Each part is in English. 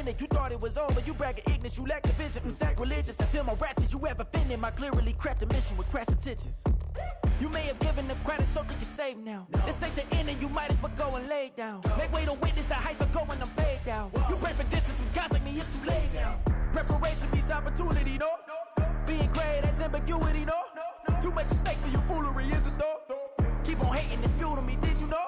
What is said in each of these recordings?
minute, you thought it was over. You bragging ignorance, you lack the vision. I'm sacrilegious. I feel my ratchets, you have offended my clearly cracked the mission with crass intentions. You may have given the credit so that you're safe now. This ain't the end and you might as well go and lay down. Make way to witness the heights are going, I'm paid down. You pray for distance with guys like me, it's too late now. Preparation means opportunity, no? Being great, that's ambiguity, no? Too much at stake for your foolery, is it though? Keep on hating, it's fuel to me, did you know?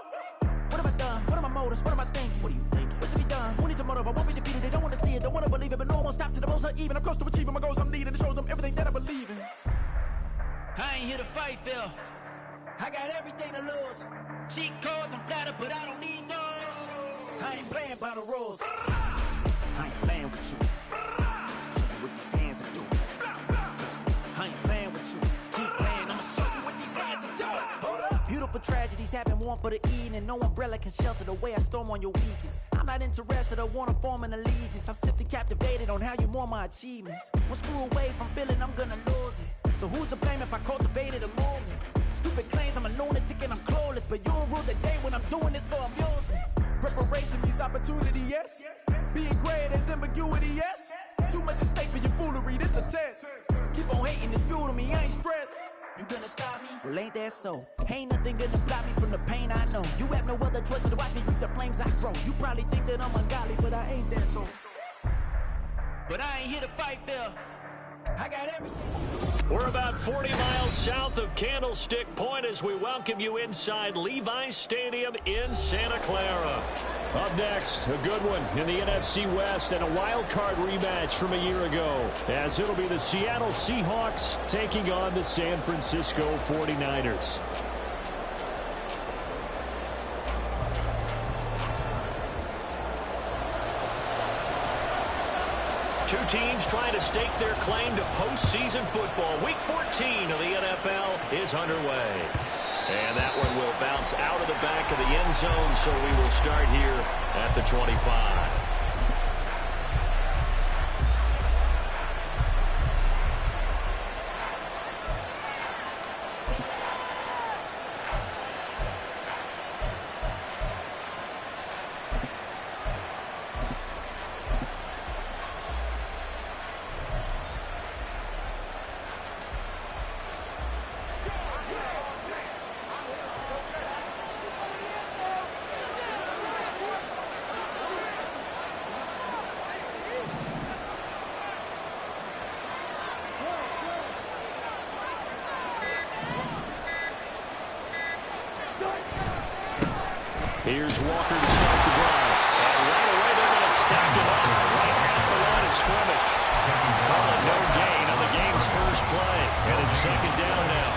What have I done? What are my motives? What am I thinking? What are you thinking? What's to be done? Who needs a motive? I won't be defeated. They don't want to see it, don't want to believe it, but no one won't stop to the most uneven. I'm close to achieving my goals. I'm needing to show them everything that I believe in. I ain't here to fight, Phil. I got everything to lose. Cheat codes, I'm flattered, but I don't need those. I ain't playing by the rules. I ain't playing with you. Show you what these hands are doing. I ain't playing with you. Keep playing, I'ma show you what these hands are doing. Hold up. Beautiful tragedies happen, one for the evening. No umbrella can shelter the way I storm on your weekends. I'm not interested or wanna form an allegiance. I'm simply captivated on how you mourn my achievements. One screw away from feeling I'm gonna lose it. So who's to blame if I cultivated a movement? Stupid claims I'm a lunatic and I'm clueless, but you'll rule the day when I'm doing this for amusement. Preparation means opportunity, yes. Being great as ambiguity, yes. Too much at stake for your foolery, this a test. Keep on hating, it's fuel to me, I ain't stressed. You gonna stop me? Well, ain't that so? Ain't nothing gonna block me from the pain I know. You have no other choice but to watch me reap the flames I grow. You probably think that I'm ungodly, but I ain't that though. But I ain't here to fight, Phil. I got everything. We're about 40 miles south of Candlestick Point as we welcome you inside Levi's Stadium in Santa Clara. Up next, a good one in the NFC West and a wild card rematch from a year ago, as it'll be the Seattle Seahawks taking on the San Francisco 49ers. Two teams trying to stake their claim to postseason football. Week 14 of the NFL is underway. And that one will bounce out of the back of the end zone, so we will start here at the 25. Here's Walker to start the drive. And right away they're going to stack it up right at the line of scrimmage. Calling no gain on the game's first play. And it's second down now.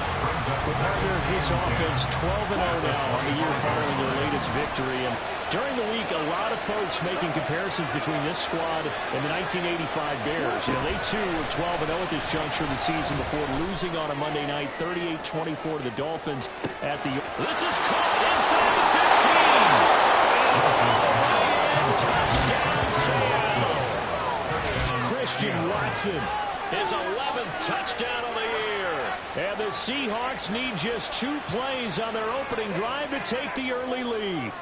With partner, his offense 12-0 now on the year following their latest victory. And during the week, a lot of folks making comparisons between this squad and the 1985 Bears. You know, they too were 12-0 at this juncture of the season before losing on a Monday night 38-24 to the Dolphins at the... This is caught inside the 15. Touchdown, Seattle. Christian Watson, his 11th touchdown of the year. And the Seahawks need just 2 plays on their opening drive to take the early lead.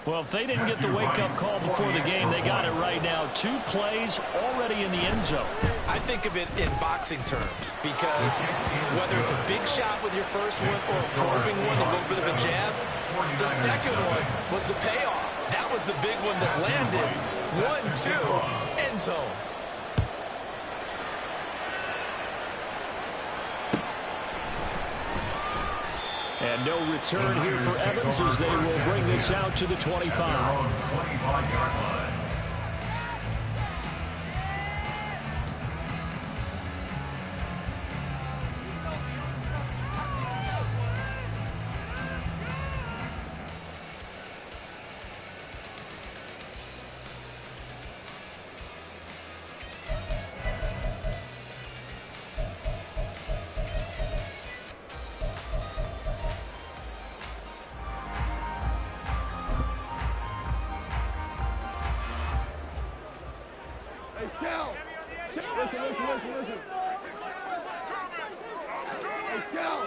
Well, if they didn't get the wake-up call before the game, they got it right now. 2 plays already in the end zone. I think of it in boxing terms because whether it's a big shot with your first one or a probing one, a little bit of a jab, the second one was the payoff. That was the big one that landed. 1-2, end zone. And no return here for Evans as they will bring this out to the 25. Listen. Hey, Cal.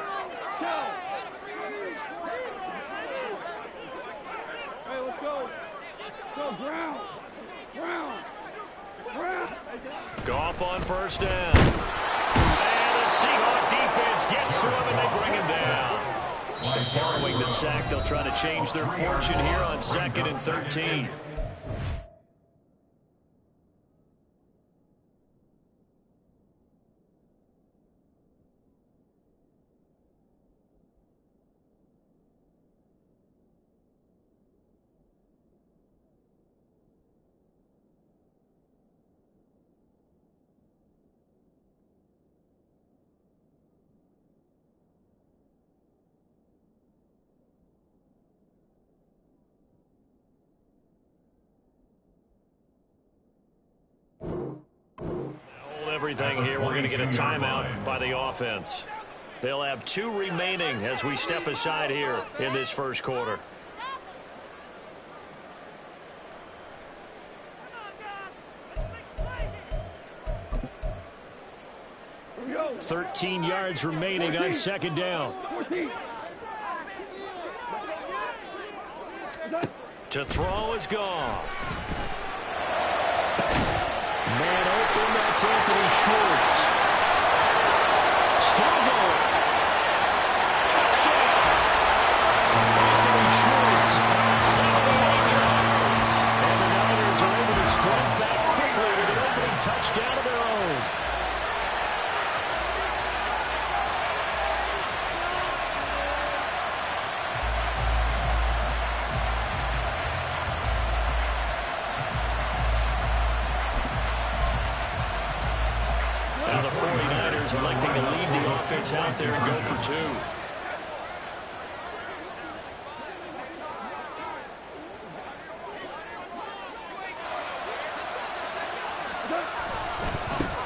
Hey, let's go. Goff on first down. And the Seahawks defense gets to him and they bring him down. And following the sack, they'll try to change their fortune here on 2nd and 13. Everything here, we're going to get a timeout by the offense. They'll have 2 remaining as we step aside here in this first quarter. 13 yards remaining on 2nd down. To throw is Goff. Man open, that's Anthony Schwartz. Still going. Touchdown. Anthony Schwartz. 78 yards. And the Niners are able to strike back quickly with an opening touchdown of their own. Now the 49ers electing to lead the offense out there and go for 2.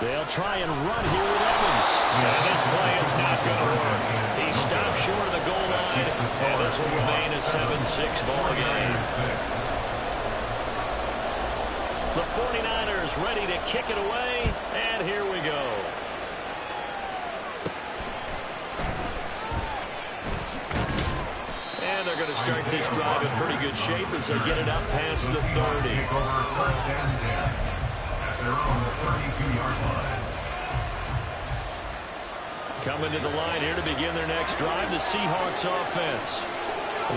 They'll try and run here with Evans. And this play is not going to work. He stopped short of the goal line, and this will remain a 7-6 ball game. The 49ers ready to kick it away, and here we go. And they're going to start this drive in pretty good shape as they get it up past the 30. Coming to the line here to begin their next drive, the Seahawks offense.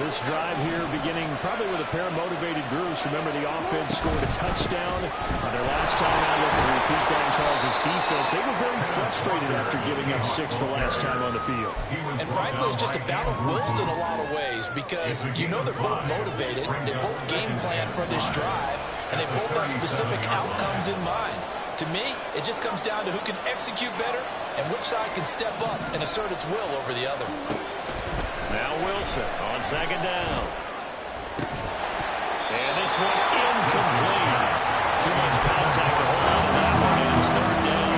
This drive here beginning probably with a pair of motivated groups. Remember, the offense scored a touchdown on their last time out. You have to repeat that in Charles' defense. They were very frustrated after giving up 6 the last time on the field. And frankly, it's just a battle of wills in a lot of ways because you know they're both motivated. They both game plan for this drive, and they both have specific outcomes in mind. To me, it just comes down to who can execute better and which side can step up and assert its will over the other. Now Wilson on 2nd down. And this one incomplete. Too much contact to hold on to that one. It's 3rd down.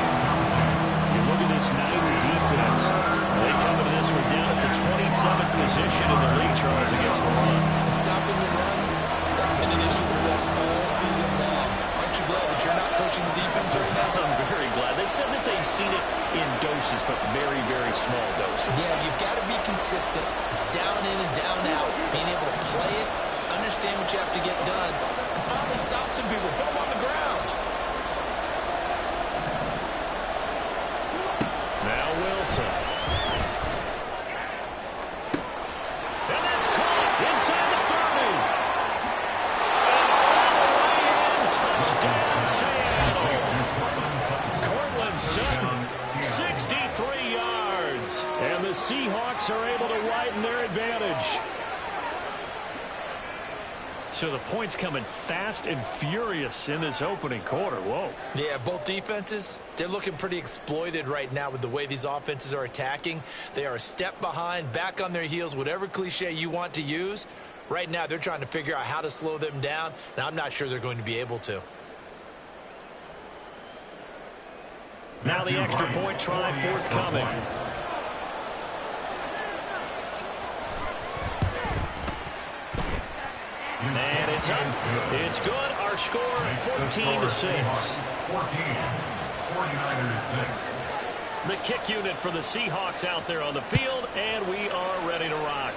You look at this Niner defense. They come into this one down at the 27th position in the league, Charles, against the run. And stopping the run, that's been an issue for them all season long. Aren't you glad that you're not coaching the defense right now? I'm very glad. They said that they've seen it in doses, but very, very small doses. Yeah, you've got to be consistent. It's down in and down out. Being able to play it, understand what you have to get done, and finally stop some people, put them on the ground. Now Wilson. And that's caught inside the 30. And touchdown, Seattle. Cortland Sutton, 63 yards. And the Seahawks are able to widen their advantage. So the points coming fast and furious in this opening quarter. Whoa. Yeah, both defenses, they're looking pretty exploited right now with the way these offenses are attacking. They are a step behind, back on their heels, whatever cliche you want to use. Right now, they're trying to figure out how to slow them down, and I'm not sure they're going to be able to. Now the extra point try forthcoming. And it's up. It's good. Our score, 14-6. 49ers 6. The kick unit for the Seahawks out there on the field, and we are ready to rock.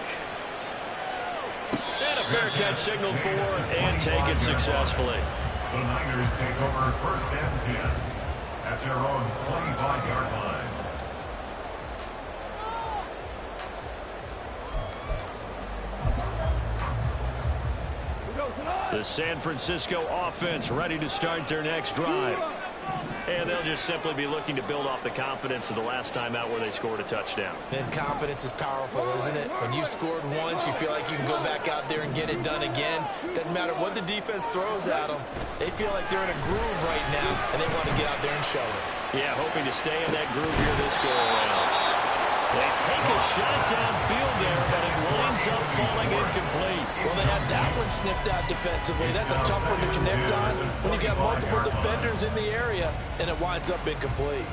And a a fair catch signaled for and taken successfully. The Niners take over 1st and 10 at their own 25-yard line. The San Francisco offense ready to start their next drive. And they'll just simply be looking to build off the confidence of the last time out where they scored a touchdown. And confidence is powerful, isn't it? When you've scored once, you feel like you can go back out there and get it done again. Doesn't matter what the defense throws at them. They feel like they're in a groove right now, and they want to get out there and show it. Yeah, hoping to stay in that groove here this go-around. They take a shot downfield there, but it winds up falling incomplete. Well, they had that one snipped out defensively. That's a tough one to connect on when you got multiple defenders in the area, and it winds up incomplete.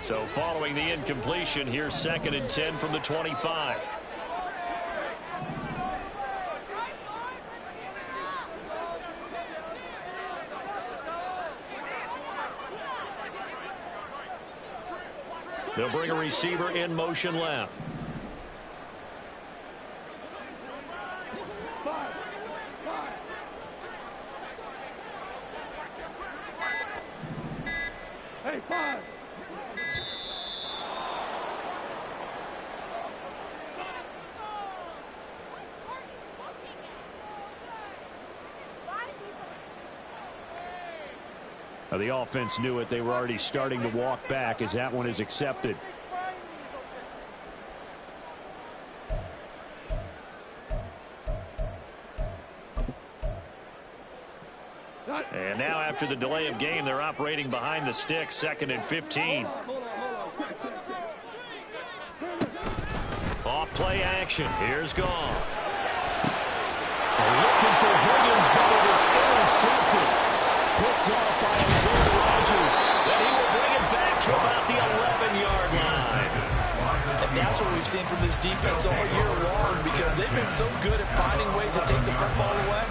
So following the incompletion, here's 2nd and 10 from the 25. They'll bring a receiver in motion left. Hey, 5. Now the offense knew it. They were already starting to walk back as that one is accepted. And now after the delay of game, they're operating behind the sticks, 2nd and 15. Off play action. Here's Goff. Looking for Higgins, but it is intercepted. Picked off by Isaiah Rodgers. And he will bring it back to about the 11-yard line. And that's what we've seen from this defense all year long, because they've been so good at finding ways to take the football away.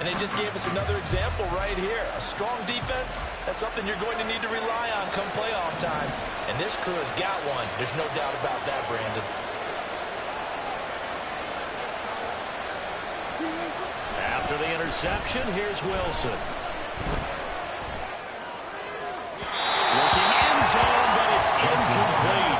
And they just gave us another example right here. A strong defense, that's something you're going to need to rely on come playoff time. And this crew has got one. There's no doubt about that, Brandon. After the interception, here's Wilson. Looking end zone, but it's incomplete.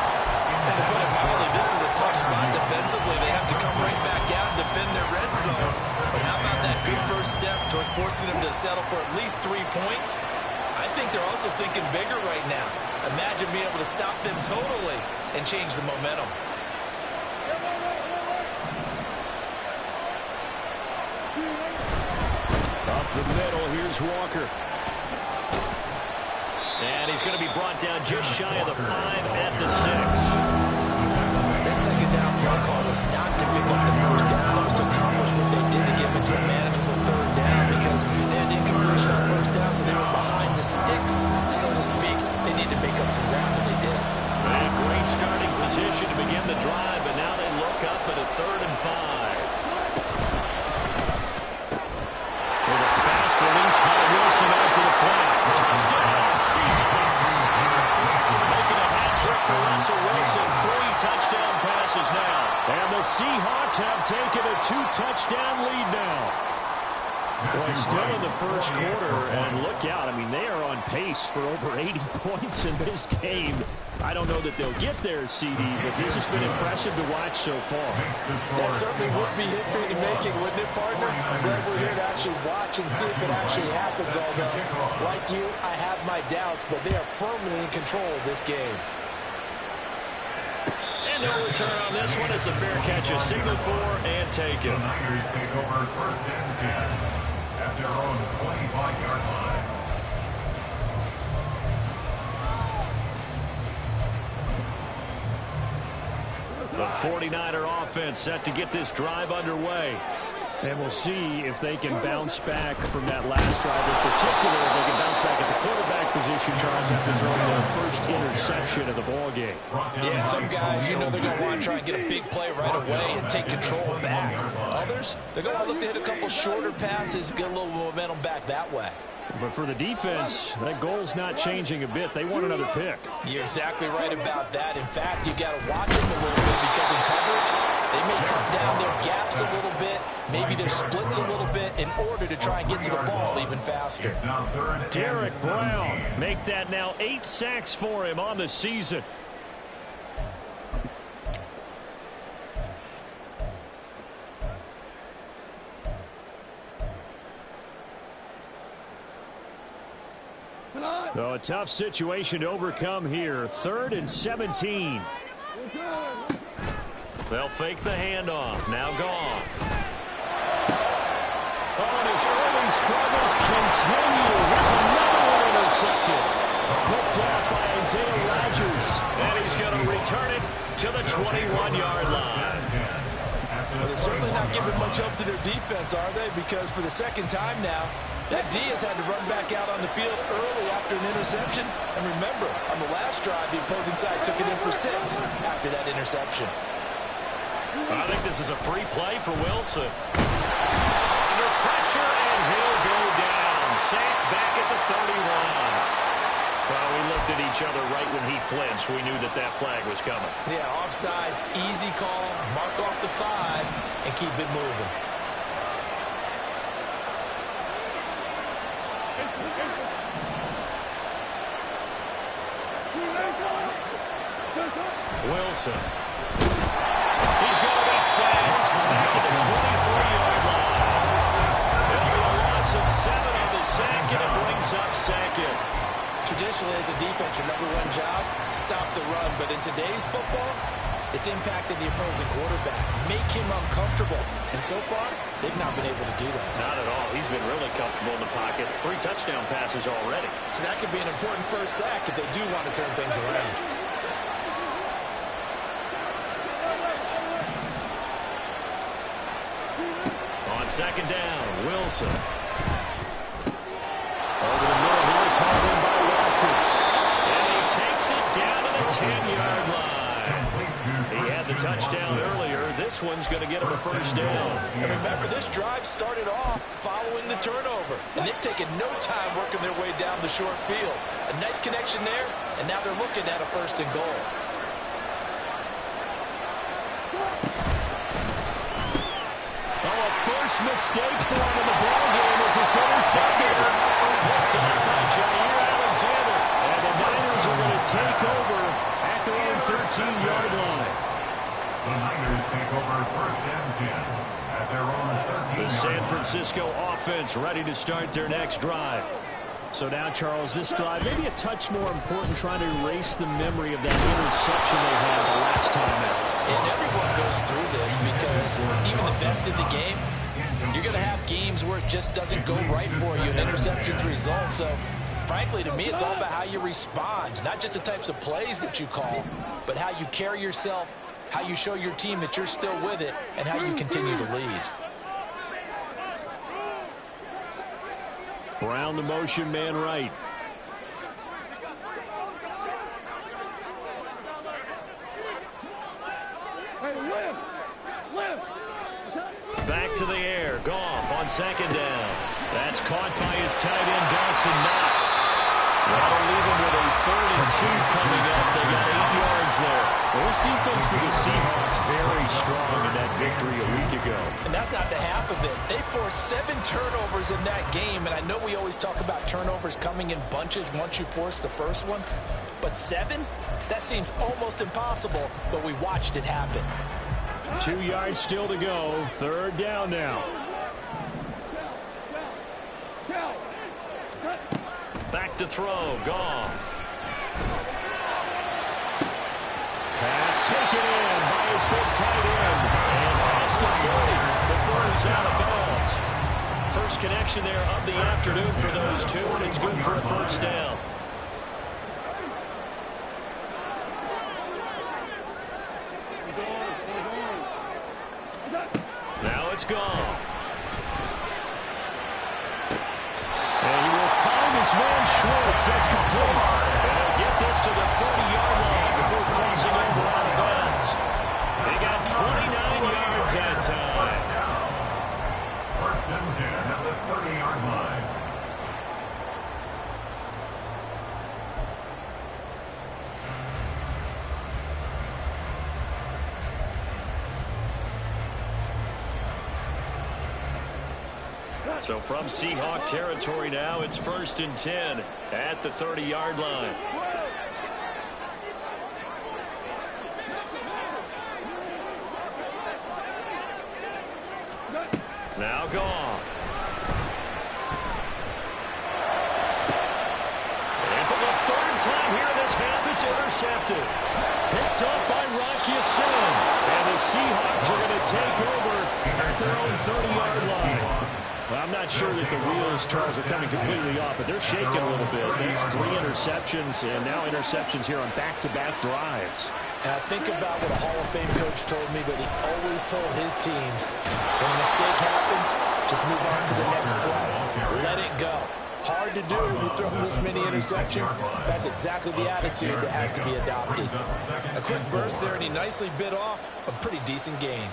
And to put it mildly, this is a tough spot defensively. They have to come right back out and defend their red zone. But how about that good first step towards forcing them to settle for at least 3 points? I think they're also thinking bigger right now. Imagine being able to stop them totally and change the momentum. Up the middle, here's Walker. And he's going to be brought down just shy of the 5 at the 6. That second down play call was not to pick up the first down. It was to accomplish what they did to get into a manageable 3rd down, because they had incompletion on first down, so they were behind the sticks, so to speak. They needed to make up some ground, and they did. A great starting position to begin the drive, but now they look up at a 3rd and 5. With a fast release by Wilson out to the flat. Touchdown, Seahawks. Making a hat trick for Russell Wilson. 3 touchdown passes now. And the Seahawks have taken a 2-touchdown lead now. Well, still in the first quarter, and look out. I mean, they are on pace for over 80 points in this game. I don't know that they'll get there, CD, but this has been impressive to watch so far. That certainly would be history to making, wouldn't it, partner? I'm glad we're here to actually watch and see if it actually happens, although, like you, I have my doubts, but they are firmly in control of this game. And no return on this one as the fair catch is signaled for and taken. The Niners take over 1st and 10 at their own 25-yard line. The 49er offense set to get this drive underway. And we'll see if they can bounce back from that last drive. In particular, if they can bounce back at the quarterback position, Charles, after throwing their first interception of the ballgame. Yeah, some guys, you know they're going to want to try and get a big play right away and take control back. Others, they're going to look to hit a couple shorter passes, get a little momentum back that way. But for the defense, that goal's not changing a bit. They want another pick. You're exactly right about that. In fact, you got to watch them a little bit because in coverage, they may cut down their gaps a little bit, maybe their splits a little bit in order to try and get to the ball even faster. Derek Brown, make that now 8 sacks for him on the season. So a tough situation to overcome here. 3rd and 17. They'll fake the handoff. Now Goff. Oh, and his early struggles continue. Here's another one intercepted. Picked up by Isaiah Rodgers. And he's going to return it to the 21-yard line. Well, they're certainly not giving much help to their defense, are they? Because for the second time now, that D has had to run back out on the field early after an interception. And remember, on the last drive, the opposing side took it in for 6 after that interception. I think this is a free play for Wilson. Under pressure, and he'll go down. Sacked back at the 31. Well, we looked at each other right when he flinched. We knew that that flag was coming. Yeah, offsides, easy call, mark off the 5, and keep it moving. Wilson. He's going to be sacked back at the 23-yard line. There'll be a loss of 7 on the sack, and it brings up 2nd. Traditionally, as a defense, your #1 job, stop the run. But in today's football, it's impacted the opposing quarterback. Make him uncomfortable. And so far, they've not been able to do that. Not at all. He's been really comfortable in the pocket. 3 touchdown passes already. So that could be an important first sack if they do want to turn things around. On 2nd down, Wilson. Over the middle here, it's hauled in by Watson. And he takes it down to the 10-yard line. He had the touchdown earlier. This one's going to get him a first down. And remember, this drive started off following the turnover. And they've taken no time working their way down the short field. A nice connection there, and now they're looking at a 1st and goal. First mistake for him in the ball game as it's intercepted. Picked up by Jair Alexander. And the Niners are going to take over at their own 13-yard line. The Niners take over 1st and 10 at their own 13-yard line. The San Francisco offense ready to start their next drive. So now, Charles, this drive maybe a touch more important, trying to erase the memory of that interception they had the last time out. And everyone goes through this because even the best in the game, you're going to have games where it just doesn't go right for you, and interceptions result. So, frankly, to me, it's all about how you respond, not just the types of plays that you call, but how you carry yourself, how you show your team that you're still with it, and how you continue to lead. Brown the motion man right. Back to the air. Goff on 2nd down. That's caught by his tight end, Dawson Knox. That'll leave him with a 3rd and 2 coming up. They got 8 yards there. Well, this defense for the Seahawks very strong in that victory a week ago. And that's not the half of it. They forced 7 turnovers in that game, and I know we always talk about turnovers coming in bunches once you force the first one, but 7? That seems almost impossible, but we watched it happen. 2 yards still to go. 3rd down now. Back to throw. Goff. Pass taken in by his big tight end. And past the 40 before he's out of bounds. First connection there of the afternoon for those two, and it's good for a first down. Now it's Goff. And he will find his man Schwartz. That's complete. And he'll get this to the 30-yard line before crossing over out of bounds. They got 29 yards that time. 1st and 10 at the 30-yard line. So from Seahawk territory now, it's 1st and 10 at the 30-yard line. Now Goff. And for the 3rd time here this half, it's intercepted. Picked off by Rock Ya-Sin. And the Seahawks are going to take over at their own 30-yard line. Well, I'm not sure that the wheels, Charles, are coming completely off, but they're shaking a little bit. That's 3 interceptions, and now interceptions here on back-to-back drives. And I think about what a Hall of Fame coach told me that he always told his teams, when a mistake happens, just move on to the next play. Let it go. Hard to do when you throw this many interceptions. That's exactly the attitude that has to be adopted. A quick burst there, and he nicely bit off a pretty decent gain.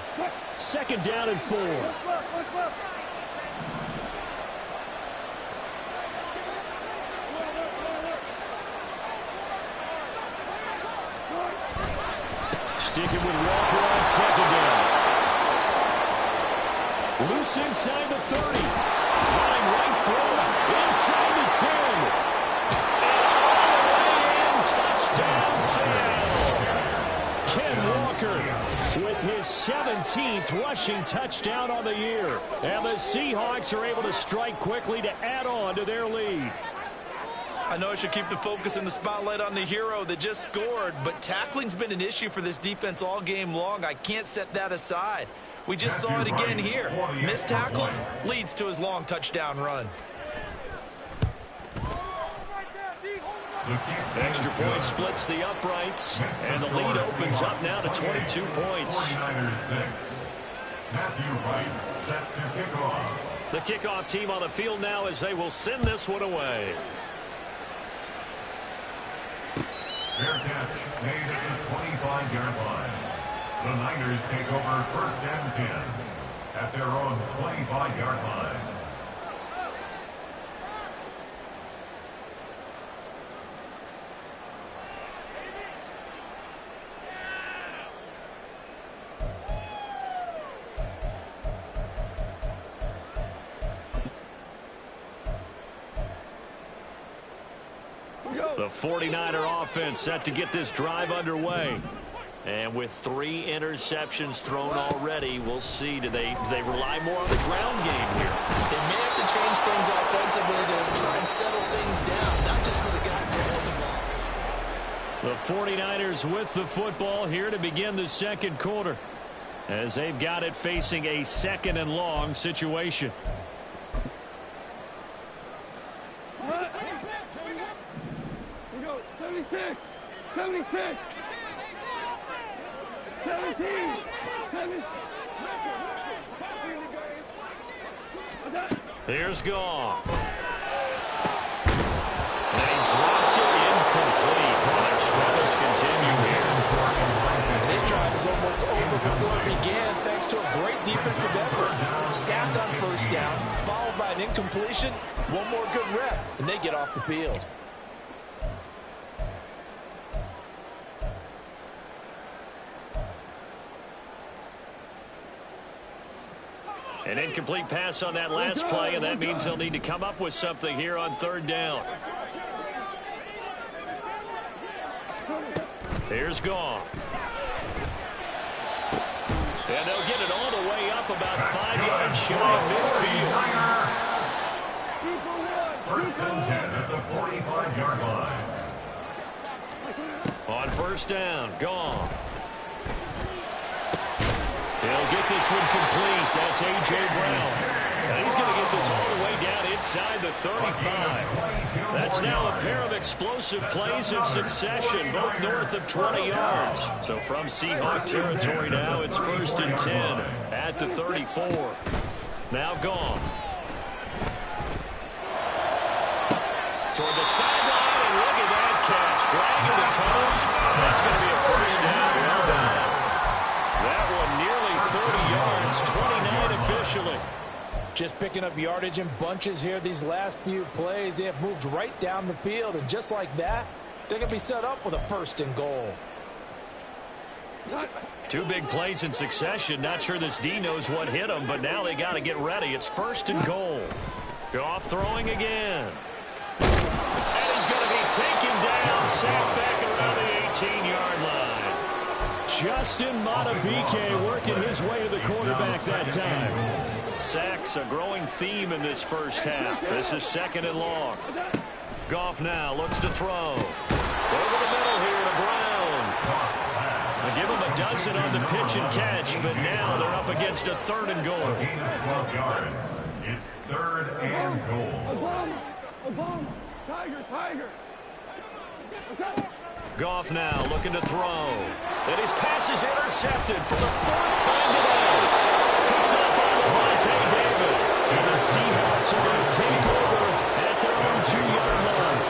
2nd down and 4. Sticking with Walker on 2nd down. Loose inside the 30. Line right through. Inside the 10. And touchdown Seattle. Ken Walker with his 17th rushing touchdown on the year. And the Seahawks are able to strike quickly to add on to their lead. I know I should keep the focus and the spotlight on the hero that just scored, but tackling's been an issue for this defense all game long. I can't set that aside. We just saw it again here. Missed tackles leads to his long touchdown run. Extra point splits the uprights, and the lead opens up now to 22 points. 49ers 6. Matthew Wright set to kick off. The kickoff team on the field now as they will send this one away. Fair catch made at the 25-yard line. The Niners take over 1st and 10 at their own 25-yard line. The 49er offense set to get this drive underway. And with 3 interceptions thrown already, we'll see. Do they rely more on the ground game here? They may have to change things offensively to try and settle things down, not just for the guy throwing the ball. The 49ers with the football here to begin the 2nd quarter, as they've got it facing a 2nd and long situation. We go 76, 76, 17, 17. Here's Goff. And he drops it incomplete. Their struggles continue here. And his drive is almost over before it began, thanks to a great defensive effort. Sacked on 1st down, followed by an incompletion. One more good rep, and they get off the field. An incomplete pass on that last play, and that means they'll need to come up with something here on 3rd down. Here's Goff. And they'll get it all the way up about 5 yards shy of midfield. 1st and 10 at the 45-yard line. On 1st down, Goff. He'll get this one complete. That's A.J. Brown. And he's going to get this all the way down inside the 35. That's now a pair of explosive plays in succession, both north of 20 yards. So from Seahawk territory now, it's 1st and 10 at the 34. Now Goff. Toward the sideline, and look at that catch. Dragging the toes. That's going to be a 1st down. Well done. That one nearly 30 yards, 29 officially. Just picking up yardage in bunches here these last few plays. They have moved right down the field, and just like that, they're going to be set up with a 1st and goal. Two big plays in succession. Not sure this D knows what hit him, but now they got to get ready. It's 1st and goal. Goff throwing again. And he's going to be taken down, sacked back around the 18-yard line. Justin Madubuike working his way to the quarterback that time. Sacks a growing theme in this first half. This is 2nd and long. Goff now looks to throw. Over the middle here to Brown. They give him a dozen on the pitch and catch, but now they're up against a 3rd and goal. Gain of 12 yards. It's 3rd and goal. Obama, Tiger. Goff now looking to throw. And his pass is intercepted for the 4th time today. Picked up by Lavonte David. And the Seahawks are going to take over at their own 2-yard line.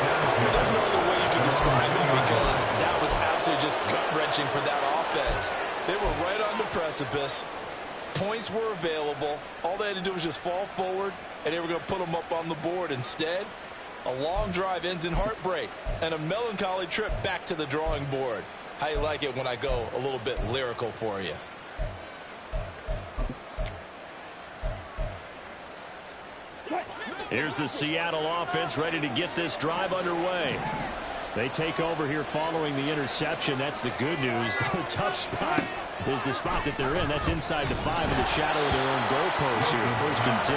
There's no other way you can describe it because that was absolutely just gut-wrenching for that offense. They were right on the precipice. Points were available. All they had to do was just fall forward, and they were going to put them up on the board. Instead, a long drive ends in heartbreak and a melancholy trip back to the drawing board. How you like it when I go a little bit lyrical for you? Here's the Seattle offense ready to get this drive underway. They take over here following the interception. That's the good news. The tough spot is the spot that they're in. That's inside the 5 in the shadow of their own goalpost here. 1st and 10.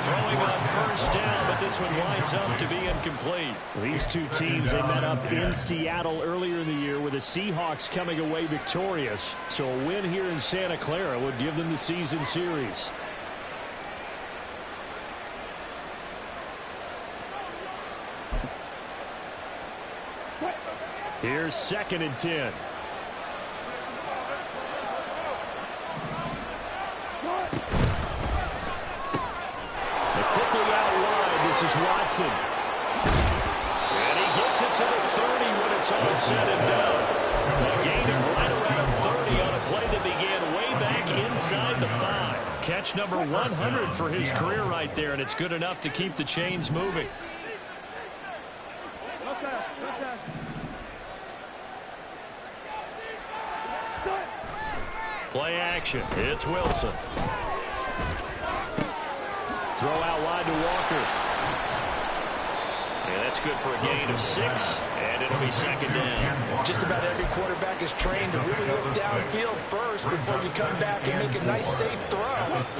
Throwing on 1st down, but this one winds up to be incomplete. These two teams, they met up in Seattle earlier in the year with the Seahawks coming away victorious. So a win here in Santa Clara would give them the season series. Here's 2nd and 10. They quickly out wide. This is Watson. And he gets it to the 30 when it's all said and done. A gain of right around 30 on a play that began way back inside the 5. Catch number 100 for his career right there, and it's good enough to keep the chains moving. Play action. It's Wilson. Throw out wide to Walker. And that's good for a gain of 6, and it'll be 2nd down. Just about every quarterback is trained to really look downfield first before you come back and make a nice, safe throw.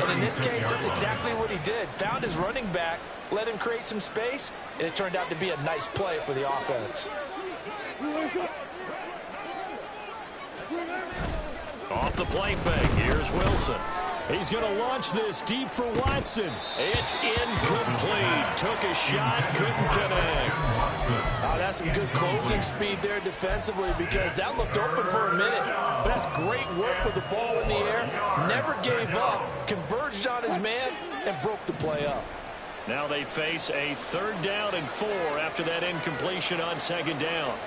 And in this case, that's exactly what he did. Found his running back, let him create some space, and it turned out to be a nice play for the offense. Off the play fake, here's Wilson. He's going to launch this deep for Watson. It's incomplete. Took a shot, couldn't connect. Oh, that's some good closing speed there defensively because that looked open for a minute. But that's great work with the ball in the air. Never gave up, converged on his man, and broke the play up. Now they face a 3rd down and 4 after that incompletion on 2nd down.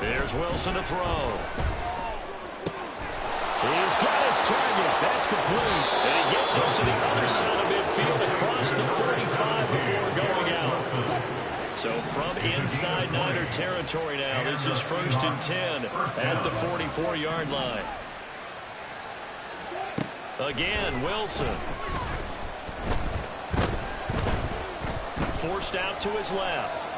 There's Wilson to throw. He's got his target. That's complete. And he gets us to the other side of midfield across the 45 before going out. So from inside Niner territory now, this is 1st and 10 at the 44-yard line. Again, Wilson. Forced out to his left.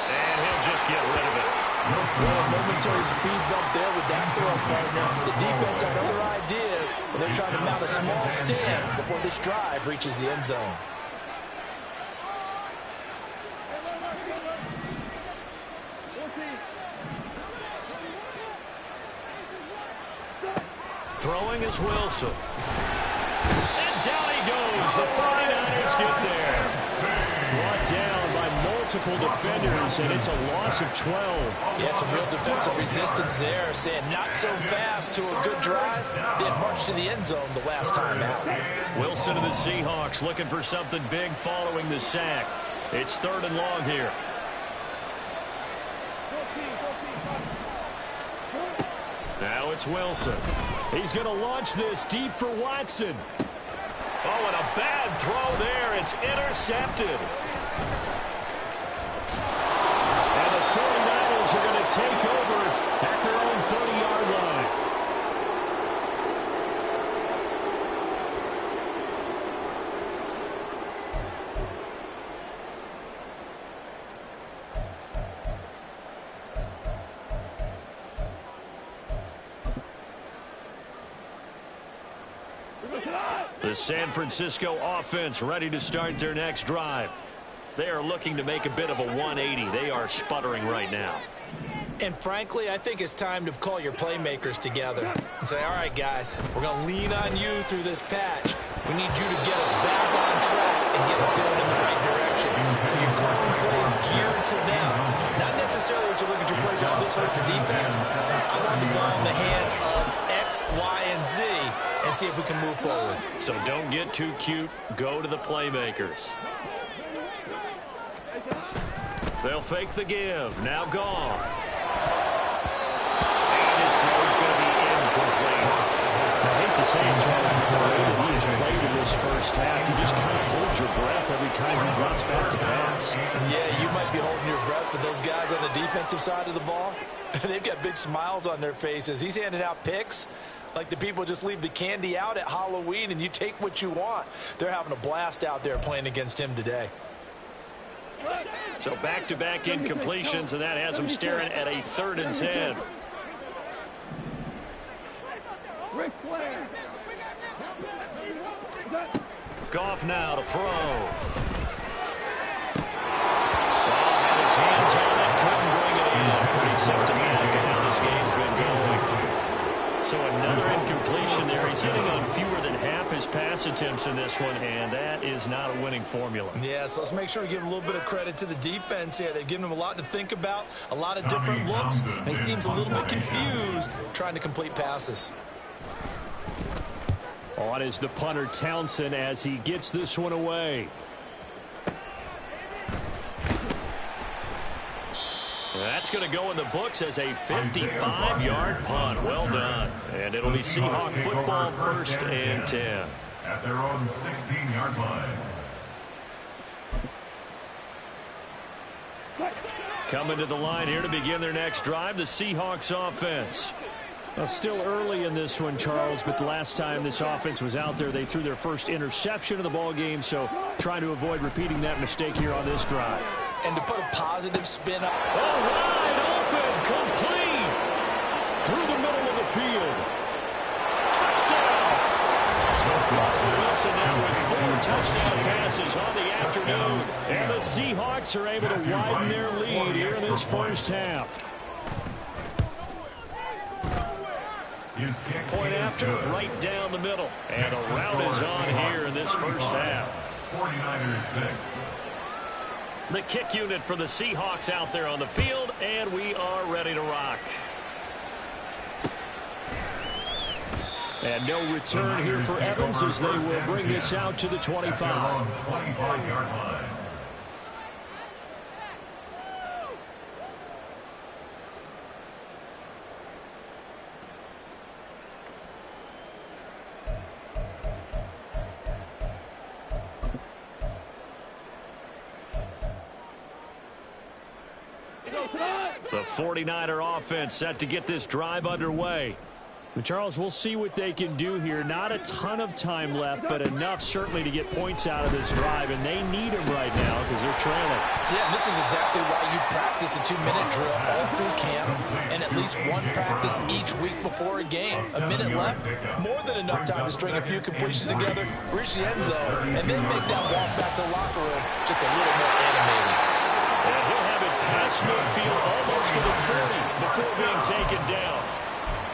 And he'll just get rid of it. Well, a momentary speed bump there with that throw partner. The defense had other ideas, but they're trying to mount a small stand before this drive reaches the end zone. Throwing is Wilson. And down he goes. The 49ers get there. Brought down by multiple defenders, and it's a loss of 12. Yeah, some real defensive resistance there, saying not so fast to a good drive, then march to the end zone the last time out. Wilson and the Seahawks looking for something big following the sack. It's 3rd and long here. Now it's Wilson. He's going to launch this deep for Watson. Oh, and a bad throw there. It's intercepted. And the 49ers are going to take over at their own 30-yard line. The San Francisco offense ready to start their next drive. They are looking to make a bit of a 180. They are sputtering right now. And frankly, I think it's time to call your playmakers together and say, all right, guys, we're going to lean on you through this patch. We need you to get us back on track and get us going in the right direction. So you're calling plays geared to them. Not necessarily what you look at your plays, oh, this hurts the defense. I want the ball in the hands of X, Y, and Z and see if we can move forward. So don't get too cute. Go to the playmakers. They'll fake the give. Now gone. And his throw's going to be incomplete. I hate to say it, Charles, but the way that he has played in this first half, you just kind of hold your breath every time he drops back to pass. Yeah, you might be holding your breath, but those guys on the defensive side of the ball, they've got big smiles on their faces. He's handing out picks like the people just leave the candy out at Halloween and you take what you want. They're having a blast out there playing against him today. So back-to-back incompletions, and that has him staring at a 3rd and 10. Rick Flair. Goff now to throw. Well, had his hands on it, couldn't bring it in. Pretty symptomatic of how this game's been going. So another incompletion there. He's hitting on fewer than half his pass attempts in this one, and that is not a winning formula. Yeah, so let's make sure we give a little bit of credit to the defense here. They've given him a lot to think about, a lot of different looks, and he seems a little bit confused trying to complete passes. On is the punter Townsend as he gets this one away. That's going to go in the books as a 55-yard punt. Well done. And it'll be Seahawk football, 1st and 10. At their own 16-yard line. Coming to the line here to begin their next drive, the Seahawks offense. Well, still early in this one, Charles, but the last time this offense was out there, they threw their first interception of the ball game, so trying to avoid repeating that mistake here on this drive. And to put a positive spin up. Oh, wide open, complete. Through the middle of the field. Touchdown. Russell Wilson now with 4 touchdown passes on the afternoon. And the Seahawks are able to widen their lead here in this first half. Point after, right down the middle. And a rout is on here in this first half. 49ers 6. The kick unit for the Seahawks out there on the field, and we are ready to rock. And no return here for Evans as they will bring this out to the 25. 25-yard line. The 49er offense set to get this drive underway. But Charles, we'll see what they can do here. Not a ton of time left, but enough certainly to get points out of this drive, and they need them right now because they're trailing. Yeah, and this is exactly why you practice a 2-minute drill all through camp and at least one practice each week before a game. A minute left, more than enough time to string a few completions together, reach the end zone, and then make that walk back to the locker room just a little more animated. And he'll have it past midfield almost to the 30 before being taken down.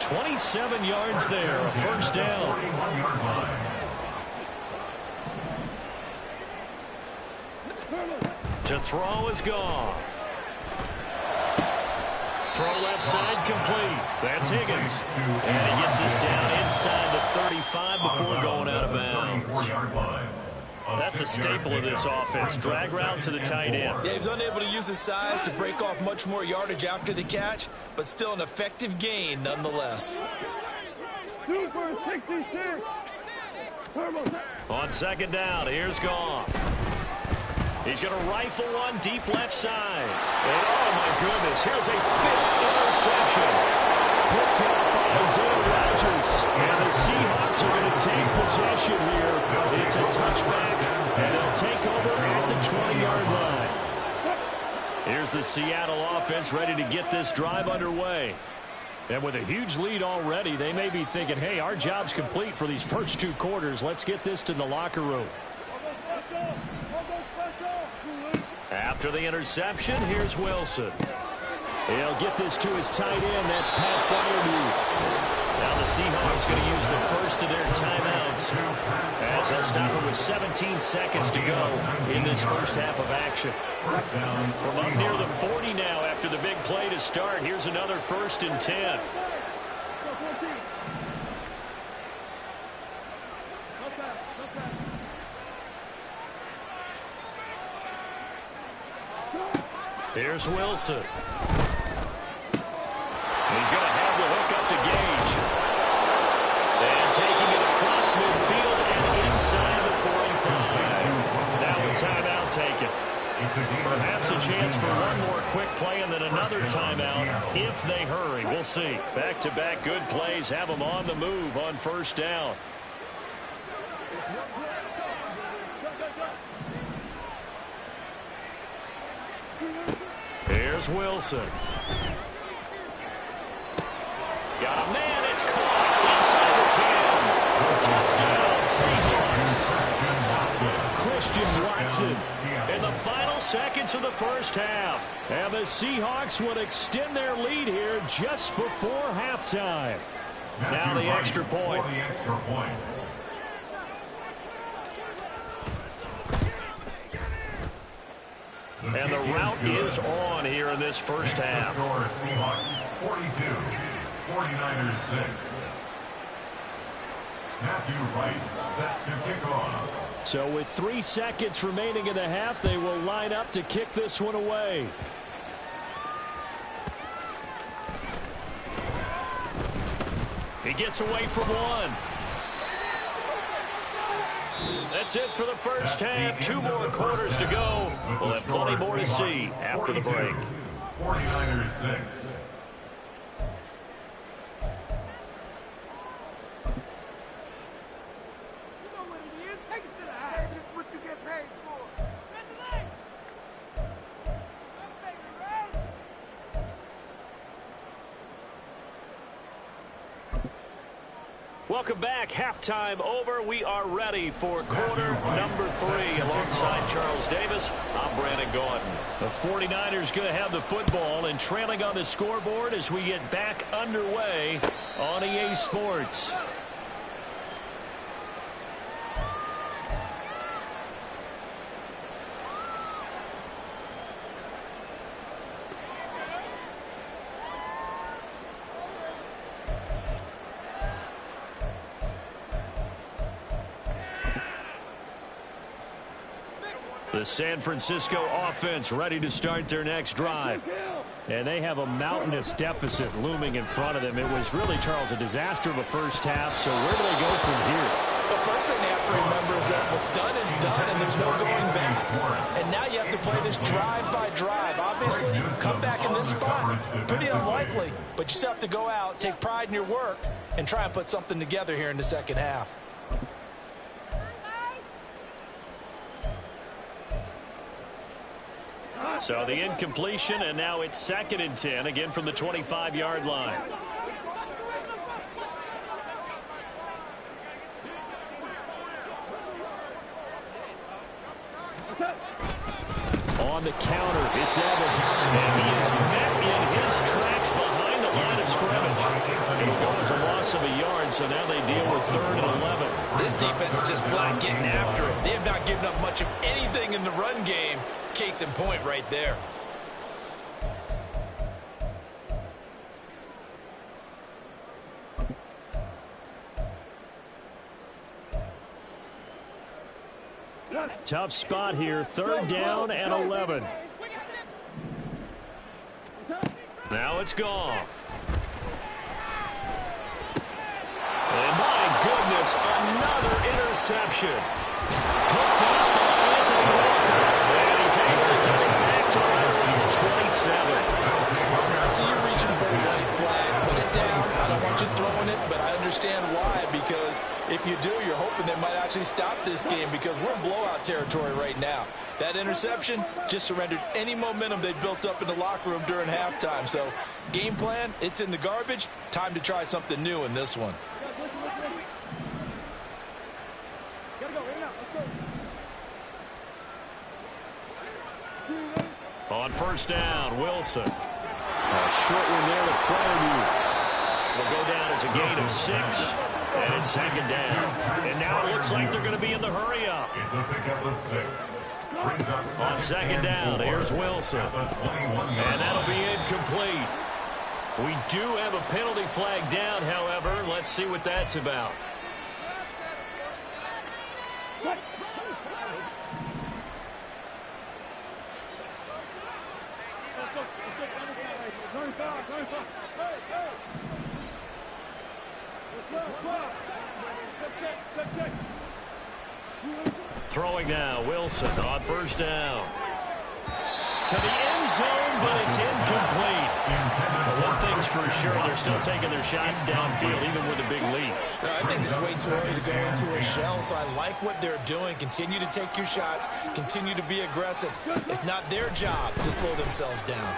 27 yards there, a first down. To throw is Goff. Throw left side complete. That's Higgins. And he gets this down inside the 35 before going out of bounds. That's a staple of this offense. Drag route to the tight end. Yeah, he's unable to use his size to break off much more yardage after the catch, but still an effective gain nonetheless. 2 for 66. On second down, here's Goff. He's going to rifle one deep left side. And oh, my goodness, here's a 5th interception. Picked up by Isaiah Rodgers. And the Seahawks are going to take possession here. It's a touchback, and they'll take over at the 20-yard line. Here's the Seattle offense ready to get this drive underway. And with a huge lead already, they may be thinking, hey, our job's complete for these first 2 quarters. Let's get this to the locker room. After the interception, here's Wilson. He'll get this to his tight end. That's Pat Freiermuth. Now the Seahawks going to use the first of their timeouts as they'll stop it with 17 seconds to go in this first half of action. From up near the 40 now after the big play to start, here's another 1st and 10. Here's Wilson. He's going to have the hook up to Gage. And taking it across midfield and inside the 45. Now a timeout taken. Perhaps a chance for one more quick play and then another timeout if they hurry. We'll see. Back-to-back good plays have them on the move on first down. Here's Wilson. Got a man. It's caught inside the 10. Touchdown, Seahawks. Christian Watson in the final seconds of the first half. And the Seahawks would extend their lead here just before halftime. Now the extra point. And the route is on here in this first half. Seahawks 42, 49ers 6. Matthew Wright set to kick off. So with 3 seconds remaining in the half, they will line up to kick this one away. He gets away from one. That's it for the first half. 2 more quarters to go. We'll have plenty more to see after the break. 49ers 6. Welcome back. Halftime over. We are ready for quarter number 3. Alongside Charles Davis, I'm Brandon Gaudin. The 49ers going to have the football and trailing on the scoreboard as we get back underway on EA Sports. The San Francisco offense ready to start their next drive. And they have a mountainous deficit looming in front of them. It was really, Charles, a disaster of a first half. So where do they go from here? The first thing they have to remember is that what's done is done and there's no going back. And now you have to play this drive by drive. Obviously, come back in this spot, pretty unlikely. But you still have to go out, take pride in your work, and try and put something together here in the second half. So the incompletion, and now it's 2nd and 10, again from the 25-yard line. On the counter, it's Evans. And he is met in his tracks behind the line of scrimmage. It'll go as a loss of a yard, so now they deal with 3rd and 11. This defense is just flat getting after it. They have not given up much of anything in the run game. Case in point right there. Tough spot here. 3rd down and 11. Now it's Goff. And my goodness, another interception. Picked up by Anthony Walker. And he's able to get it back to around the 27. I see you reaching for a white flag. Put it down. I don't want you throwing it, but I understand why. Because if you do, you're hoping they might actually stop this game because we're in blowout territory right now. That interception just surrendered any momentum they built up in the locker room during halftime. So game plan, it's in the garbage. Time to try something new in this one. On 1st down, Wilson. A short one there to Freiermuth. Will go down as a gain of 6. And it's 2nd down. And now it looks like they're going to be in the hurry-up. It's a pickup of 6. On 2nd down, here's Wilson. And that'll be incomplete. We do have a penalty flag down, however. Let's see what that's about. Throwing now, Wilson on 1st down. To the end zone, but it's incomplete. But one thing's for sure, they're still taking their shots downfield, even with a big lead. I think it's way too early to go into a shell, so I like what they're doing. Continue to take your shots. Continue to be aggressive. It's not their job to slow themselves down.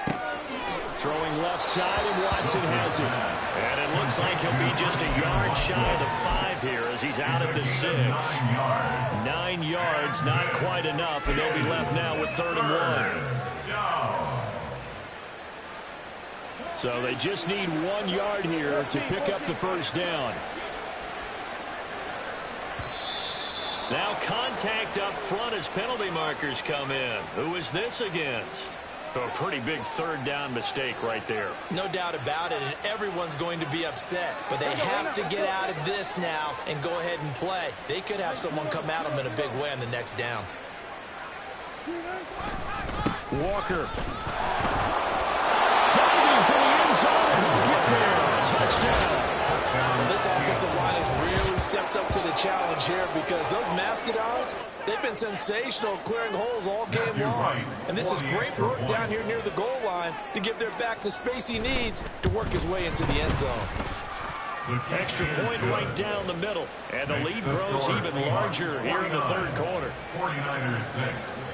Throwing left side, and Watson has it. And it looks like he'll be just a yard shy of the 5 here as he's out at the 6. 9 yards, not quite enough, and they'll be left now with 3rd and 1. So they just need 1 yard here to pick up the 1st down. Now contact up front as penalty markers come in. Who is this against? A pretty big 3rd down mistake right there. No doubt about it, and everyone's going to be upset. But they have to get out of this now and go ahead and play. They could have someone come at them in a big way on the next down. Walker. Diving for the end zone, and he'll get there. Touchdown. This offensive line has really stepped up to the challenge here because those Mastodons, they've been sensational clearing holes all game long. And this is great work down here near the goal line to give their back the space he needs to work his way into the end zone. Extra point right down the middle. And the lead grows even larger here in the 3rd quarter. 49ers 6.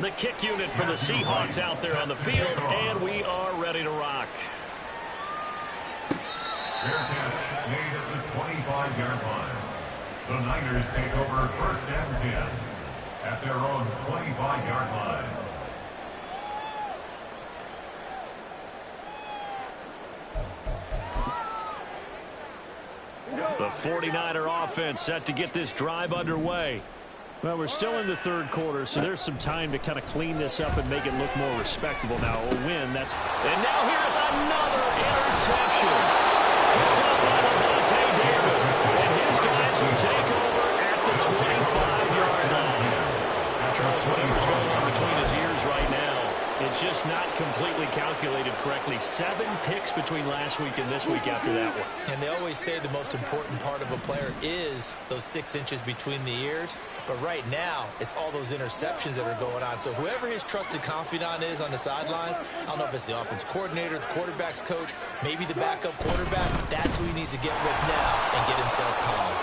The kick unit for the Seahawks out there on the field, and we are ready to rock. Fair catch made at the 25-yard line. The Niners take over 1st and 10 at their own 25-yard line. The 49er offense set to get this drive underway. Well, we're still in the 3rd quarter, so there's some time to kind of clean this up and make it look more respectable. Now, a win, that's... And now here's another interception. Picked up by Lavonte David. And his guys will take over at the 25-yard line. Charles, whatever's going on between his ears right now, it's just not completely calculated correctly. 7 picks between last week and this week after that one. And they always say the most important part of a player is those 6 inches between the ears. But right now, it's all those interceptions that are going on. So whoever his trusted confidant is on the sidelines, I don't know if it's the offense coordinator, the quarterback's coach, maybe the backup quarterback, that's who he needs to get with now and get himself calm.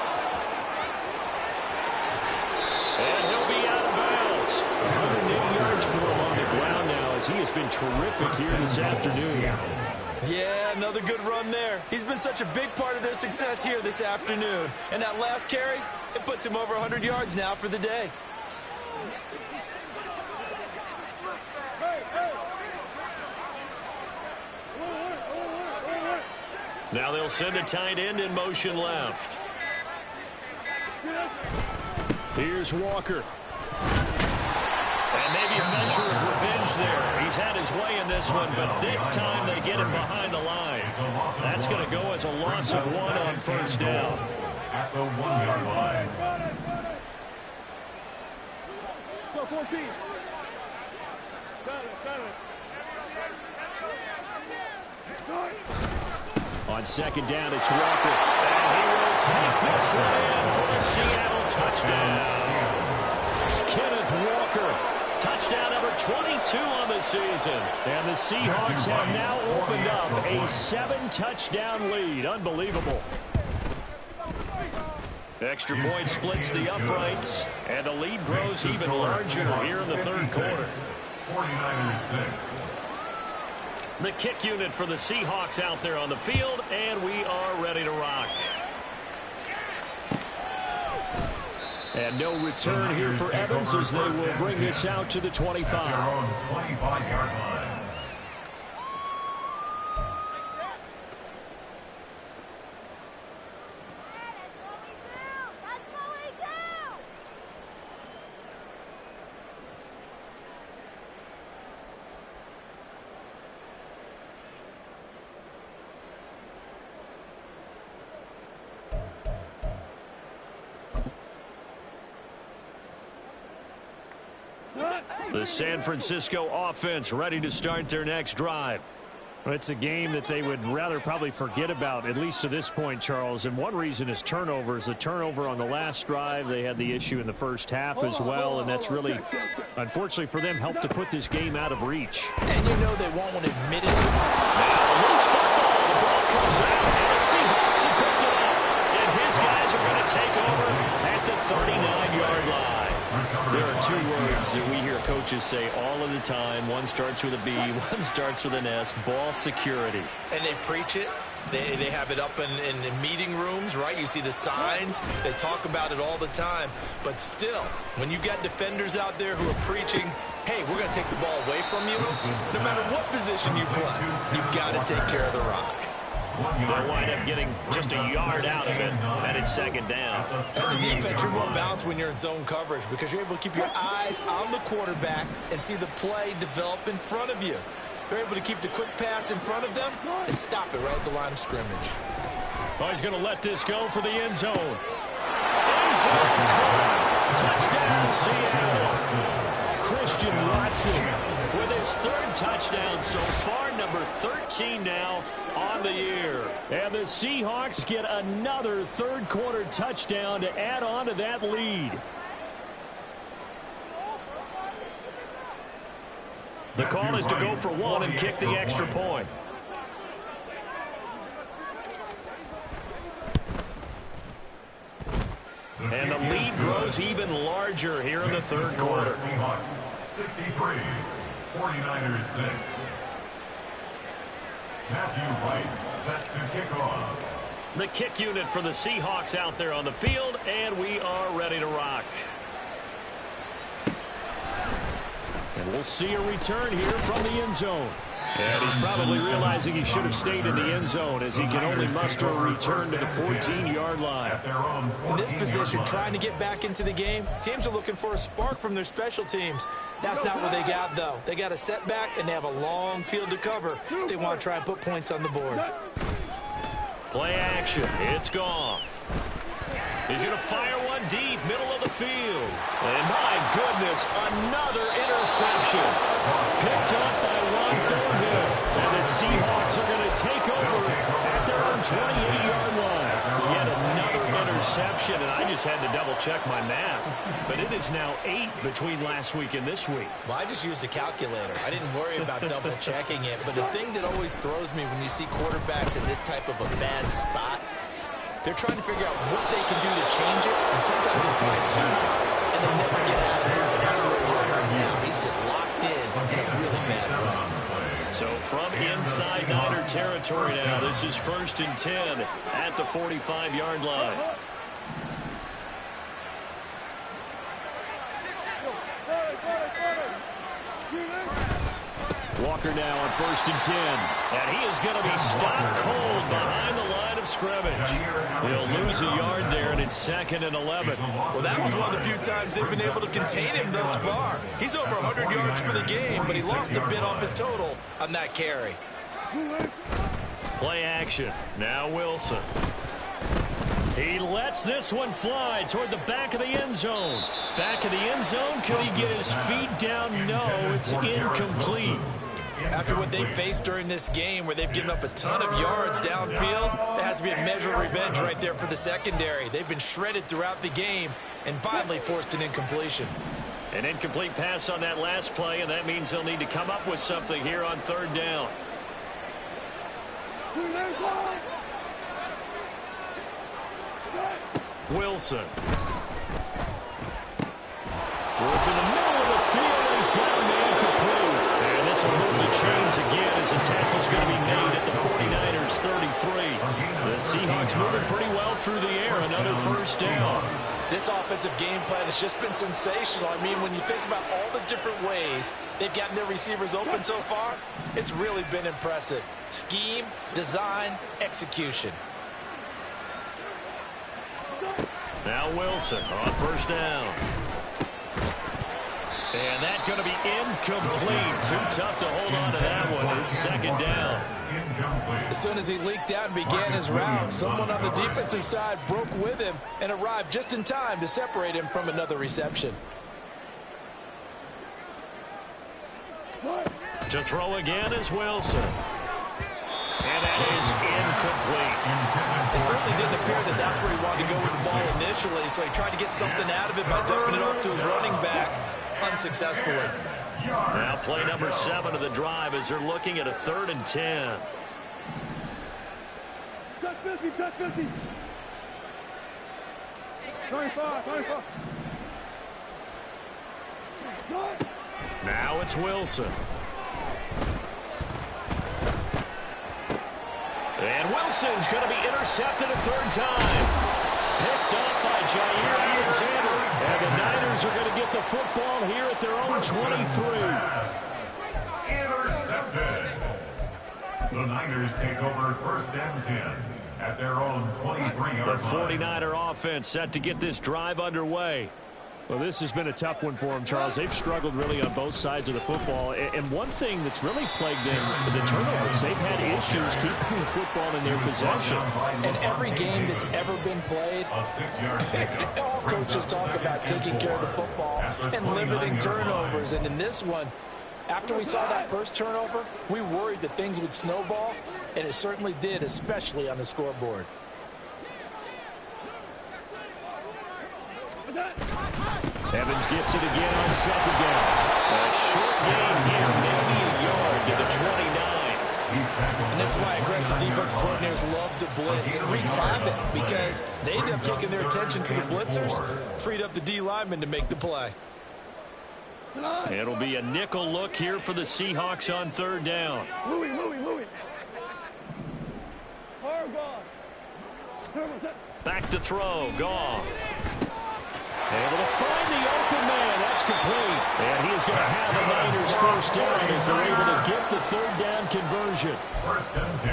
And he'll be out of bounds. 180 yards for him on the ground now as he has been terrific here this afternoon. Yeah, another good run there. He's been such a big part of their success here this afternoon. And that last carry, it puts him over 100 yards now for the day. Now they'll send a tight end in motion left. Here's Walker. And maybe a measure of revenge there. He's had his way in this one, but this time they get him behind the line. That's going to go as a loss of 1 on 1st down. At the 1-yard line. Go 14. Got it. On second down, it's Walker. And he will take this one in for the Seattle touchdown. Kenneth Walker, touchdown number 22 on the season. And the Seahawks have now opened up a 7-touchdown lead. Unbelievable. Extra point splits the uprights, and the lead grows even larger here in the third quarter. 49ers 6. The kick unit for the Seahawks out there on the field, and we are ready to rock. And no return here for Evans as they will bring this out to the 25. At their own 25-yard line. The San Francisco offense ready to start their next drive. Well, it's a game that they would rather probably forget about, at least to this point, Charles. And one reason is turnovers. The turnover on the last drive, they had the issue in the first half as well. And that's really, unfortunately for them, helped to put this game out of reach. And you know they won't want to admit it. Now, loose football. The ball comes out, and the Seahawks have picked it up. And his guys are going to take over at the 39-yard line. There are two words that we hear coaches say all of the time. One starts with a B, one starts with an S, ball security. And they preach it. They have it up in meeting rooms, right? You see the signs. They talk about it all the time. But still, when you got defenders out there who are preaching, hey, we're going to take the ball away from you, no matter what position you play, you've got to take care of the rock. They'll wind up getting just a yard out of it, and it's second down. As a defense, you're more balanced when you're in zone coverage because you're able to keep your eyes on the quarterback and see the play develop in front of you. You're able to keep the quick pass in front of them and stop it right at the line of scrimmage. Oh, he's going to let this go for the end zone. End zone. Touchdown, Seattle. Christian Watson with his third touchdown so far, number 13 now on the year. And the Seahawks get another third-quarter touchdown to add on to that lead. The call is to go for one and kick the extra point. And the lead grows even larger here in the third quarter. Seahawks 63, 49ers 6. Matthew Wright set to kick off. The kick unit for the Seahawks out there on the field, and we are ready to rock. And we'll see a return here from the end zone. And he's probably realizing he should have stayed in the end zone as he can only muster a return to the 14-yard line. In this position, trying to get back into the game, teams are looking for a spark from their special teams. That's not what they got, though. They got a setback, and they have a long field to cover if they want to try and put points on the board. Play action. It's Goff. He's going to fire one deep, middle of the field. And my goodness, another interception. Picked up by Ron Thornhill. And the Seahawks are going to take over at their own 28-yard line. Yet another interception, and I just had to double-check my math. But it is now 8 between last week and this week. Well, I just used a calculator. I didn't worry about double-checking it. But the thing that always throws me when you see quarterbacks in this type of a bad spot, they're trying to figure out what they can do to change it, and sometimes they try to, and they never get out of it. And that's where he is right now. He's just locked in a really bad way. So from inside Niner territory now, this is 1st and 10 at the 45-yard line. Walker now on 1st and 10. And he is going to be stopped cold behind the line of scrimmage. He'll lose a yard there, and it's 2nd and 11. Well, that was one of the few times they've been able to contain him thus far. He's over 100 yards for the game, but he lost a bit off his total on that carry. Play action. Now Wilson. He lets this one fly toward the back of the end zone. Back of the end zone. Could he get his feet down? No, it's incomplete. After what they faced during this game where they've given up a ton of yards downfield, there has to be a measure of revenge right there for the secondary. They've been shredded throughout the game and finally forced an incompletion. An incomplete pass on that last play, and that means they'll need to come up with something here on third down. Wilson. Work in the middle of the field, and he's got a man complete. And this will move the chains again as the tackle's going to be made at the 49ers 33. The Seahawks moving pretty well through the air. Another first down. This offensive game plan has just been sensational. I mean, when you think about all the different ways they've gotten their receivers open so far, it's really been impressive. Scheme, design, execution. Now Wilson on first down. And that's going to be incomplete. Too tough to hold on to that one. It's second down. As soon as he leaked out and began his route, someone on the defensive side broke with him and arrived just in time to separate him from another reception. To throw again is Wilson. And that is incomplete. It certainly didn't appear that that's where he wanted to go with the ball initially, so he tried to get something out of it by dumping it off to his running back unsuccessfully. Now play number 7 of the drive as they're looking at a 3rd and 10. Touch 50, touch 50. 25, 25. Now it's Wilson. And Wilson's going to be intercepted a 3rd time. Picked up by Jair Alexander. And the Niners are going to get the football here at their own 23. Intercepted. The Niners take over 1st and 10 at their own 23-yard line. The 49er offense set to get this drive underway. Well, this has been a tough one for them, Charles. They've struggled really on both sides of the football. And one thing that's really plagued them, the turnovers. They've had issues keeping the football in their possession. And every game that's ever been played, all coaches talk about taking care of the football and limiting turnovers. And in this one, after we saw that first turnover, we worried that things would snowball, and it certainly did, especially on the scoreboard. Evans gets it again on 2nd down. A short gain here, maybe a yard to the 29. And this is why aggressive defense coordinators love to blitz. It wreaks havoc because they end up taking their attention to the blitzers, freed up the D lineman to make the play. It'll be a nickel look here for the Seahawks on 3rd down. Louis. Back to throw, Goff. Able to find the open man. That's complete. And he is going to have a Niners first down as they're able to get the 3rd down conversion.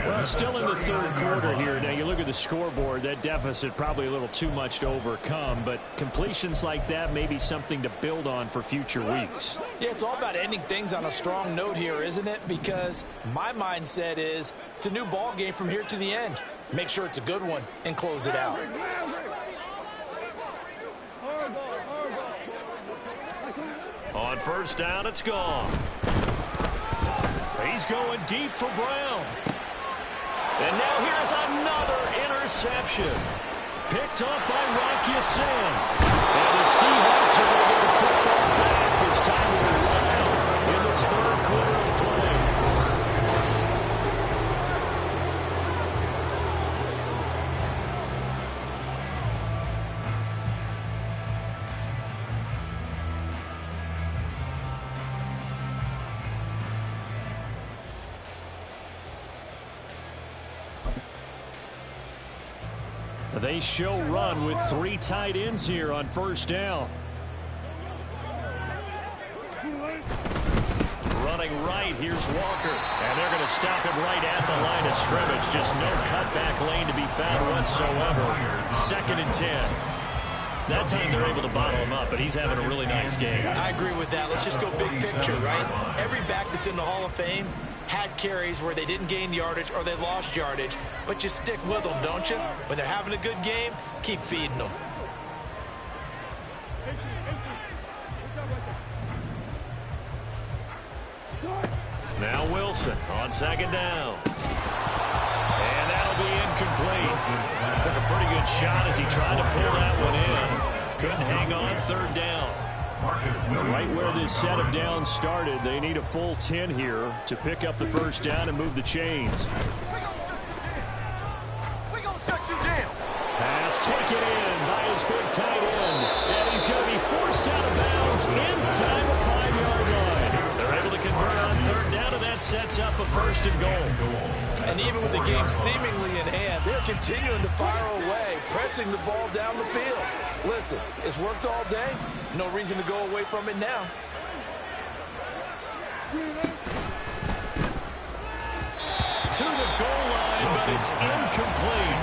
Well, still in the 3rd quarter here. Now, you look at the scoreboard. That deficit probably a little too much to overcome. But completions like that may be something to build on for future weeks. Yeah, it's all about ending things on a strong note here, isn't it? Because my mindset is it's a new ball game from here to the end. Make sure it's a good one and close it out. On first down, it's gone. He's going deep for Brown. And now here's another interception. Picked up by Rocky Sin. And the Seahawks are going to get the football back as time will run out in this 3rd quarter of play. They show run with 3 tight ends here on first down. Running right, here's Walker. And they're going to stop him right at the line of scrimmage. Just no cutback lane to be found whatsoever. 2nd and 10. That time they're able to bottle him up, but he's having a really nice game. I agree with that. Let's just go big picture, right? Every back that's in the Hall of Fame had carries where they didn't gain yardage or they lost yardage, but you stick with them, don't you? When they're having a good game, keep feeding them. Now Wilson on second down. And that'll be incomplete. Took a pretty good shot as he tried to pull that one in. Couldn't hang on third down. Right where this set of downs started, they need a full 10 here to pick up the first down and move the chains. We gonna shut you down. Pass taken in by his big tight end. And he's going to be forced out of bounds inside the 5-yard line. They're able to convert on third down, and that sets up a first and goal. And even with the game seemingly in hand, they're continuing to fire away, pressing the ball down the field. Listen, it's worked all day. No reason to go away from it now. To the goal line, but it's incomplete.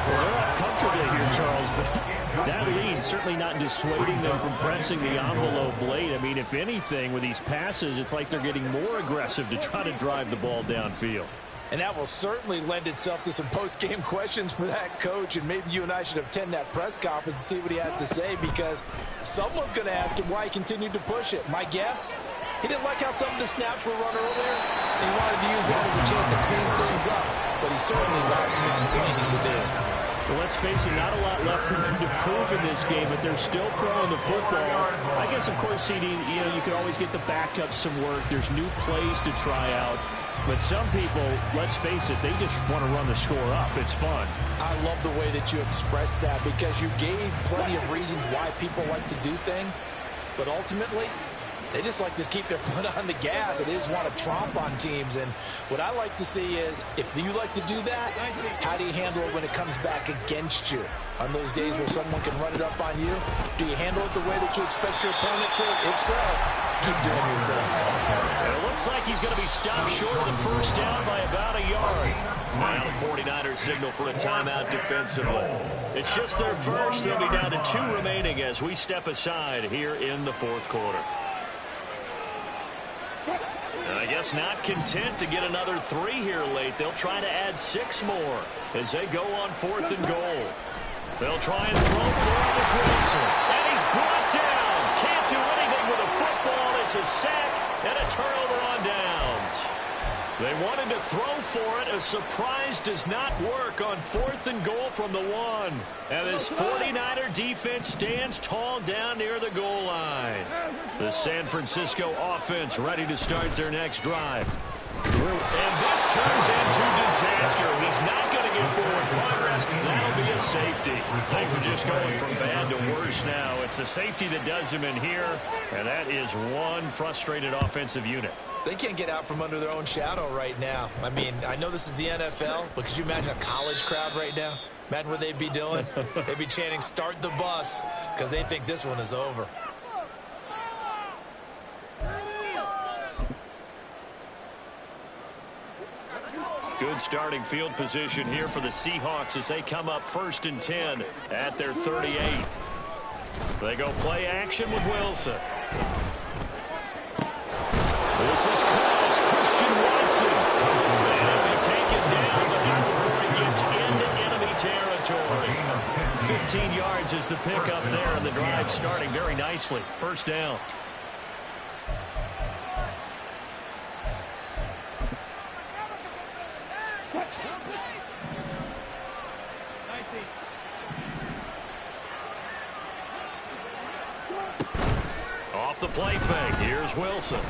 Well, they're up comfortably here, Charles, but that lead certainly not dissuading them from pressing the envelope late. I mean, if anything, with these passes, it's like they're getting more aggressive to try to drive the ball downfield. And that will certainly lend itself to some post-game questions for that coach, and maybe you and I should attend that press conference and see what he has to say, because someone's going to ask him why he continued to push it. My guess, he didn't like how some of the snaps were run earlier, and he wanted to use that as a chance to clean things up, but he certainly will have some explaining to do. Well, let's face it, not a lot left for them to prove in this game, but they're still throwing the football. I guess, of course, CD, you could always get the backups some work. There's new plays to try out. But some people, let's face it, they just want to run the score up. It's fun. I love the way that you expressed that, because you gave plenty of reasons why people like to do things. But ultimately, they just like to keep their foot on the gas, and they just want to tromp on teams. And what I like to see is, if you like to do that, how do you handle it when it comes back against you? On those days where someone can run it up on you, do you handle it the way that you expect your opponent to? If so, keep doing your thing. It looks like he's going to be stopped short of the first down by about a yard. Now the 49ers signal for a timeout defensively. It's just their first. They'll be down to 2 remaining as we step aside here in the fourth quarter. And I guess not content to get another 3 here late. They'll try to add 6 more as they go on 4th and goal. They'll try and throw for it with Wilson. And he's brought down. Can't do anything with a football. It's a sack and a turnover on downs. They wanted to throw for it. A surprise does not work on 4th and goal from the 1. And this 49er defense stands tall down near the goal line. The San Francisco offense ready to start their next drive. And this turns into disaster. He's not going to get forward progress. That'll be a safety. Things are just going from bad to worse now. It's a safety that does him in here, and that is one frustrated offensive unit. They can't get out from under their own shadow right now. I mean, I know this is the NFL, but could you imagine a college crowd right now? Imagine what they'd be doing. They'd be chanting, "Start the bus," because they think this one is over. Good starting field position here for the Seahawks as they come up 1st and 10 at their 38. They go play action with Wilson. This is caught. It's Christian Watson. And he'll be taken down, but not before he gets into enemy territory. 15 yards is the pickup there, and the drive starting very nicely. First down. Off the play fake, here's Wilson.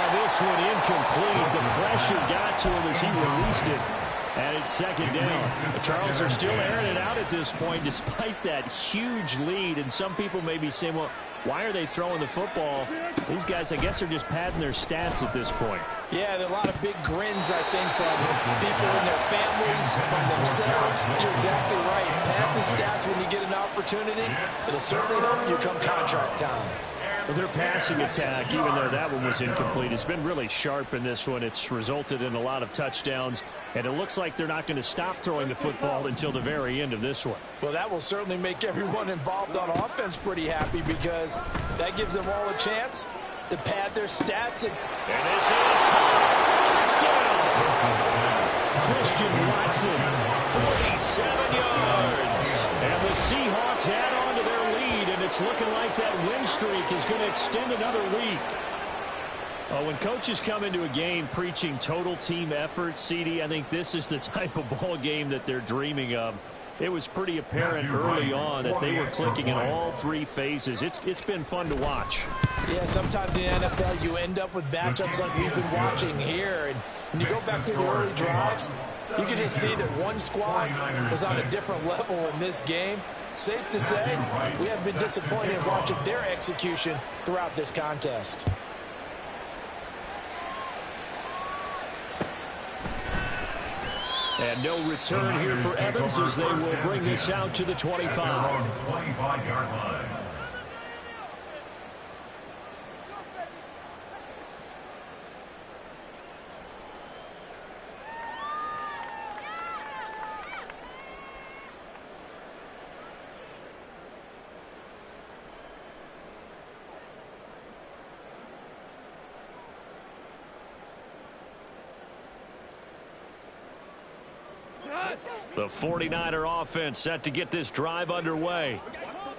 This one incomplete. The pressure got to him as he released it. And it's 2nd down. The Charles are still airing it out at this point despite that huge lead. And some people may be saying, well, why are they throwing the football? These guys, I guess, are just padding their stats at this point. Yeah, there are a lot of big grins, I think, from people and their families, from themselves. You're exactly right. Pad the stats when you get an opportunity. It'll certainly help you come contract time. Well, their passing attack, even though that one was incomplete, has been really sharp in this one. It's resulted in a lot of touchdowns, and it looks like they're not going to stop throwing the football until the very end of this one. Well, that will certainly make everyone involved on offense pretty happy, because that gives them all a chance to pad their stats. And this is caught. Touchdown. Christian Watson, 47 yards. And the Seahawks add on to their lead, and it's looking like that win streak is going to extend another week. When coaches come into a game preaching total team effort, CD, I think this is the type of ball game that they're dreaming of. It was pretty apparent early on that they were clicking in all three phases. It's been fun to watch. Yeah, sometimes in the NFL you end up with matchups like we've been watching here. And when you go back to the early drives, you can just see that one squad was on a different level in this game. Safe to say, we have been disappointed in watching their execution throughout this contest. And no return here for Evans as they will bring this out to the 25. 25-yard line. The 49er offense set to get this drive underway.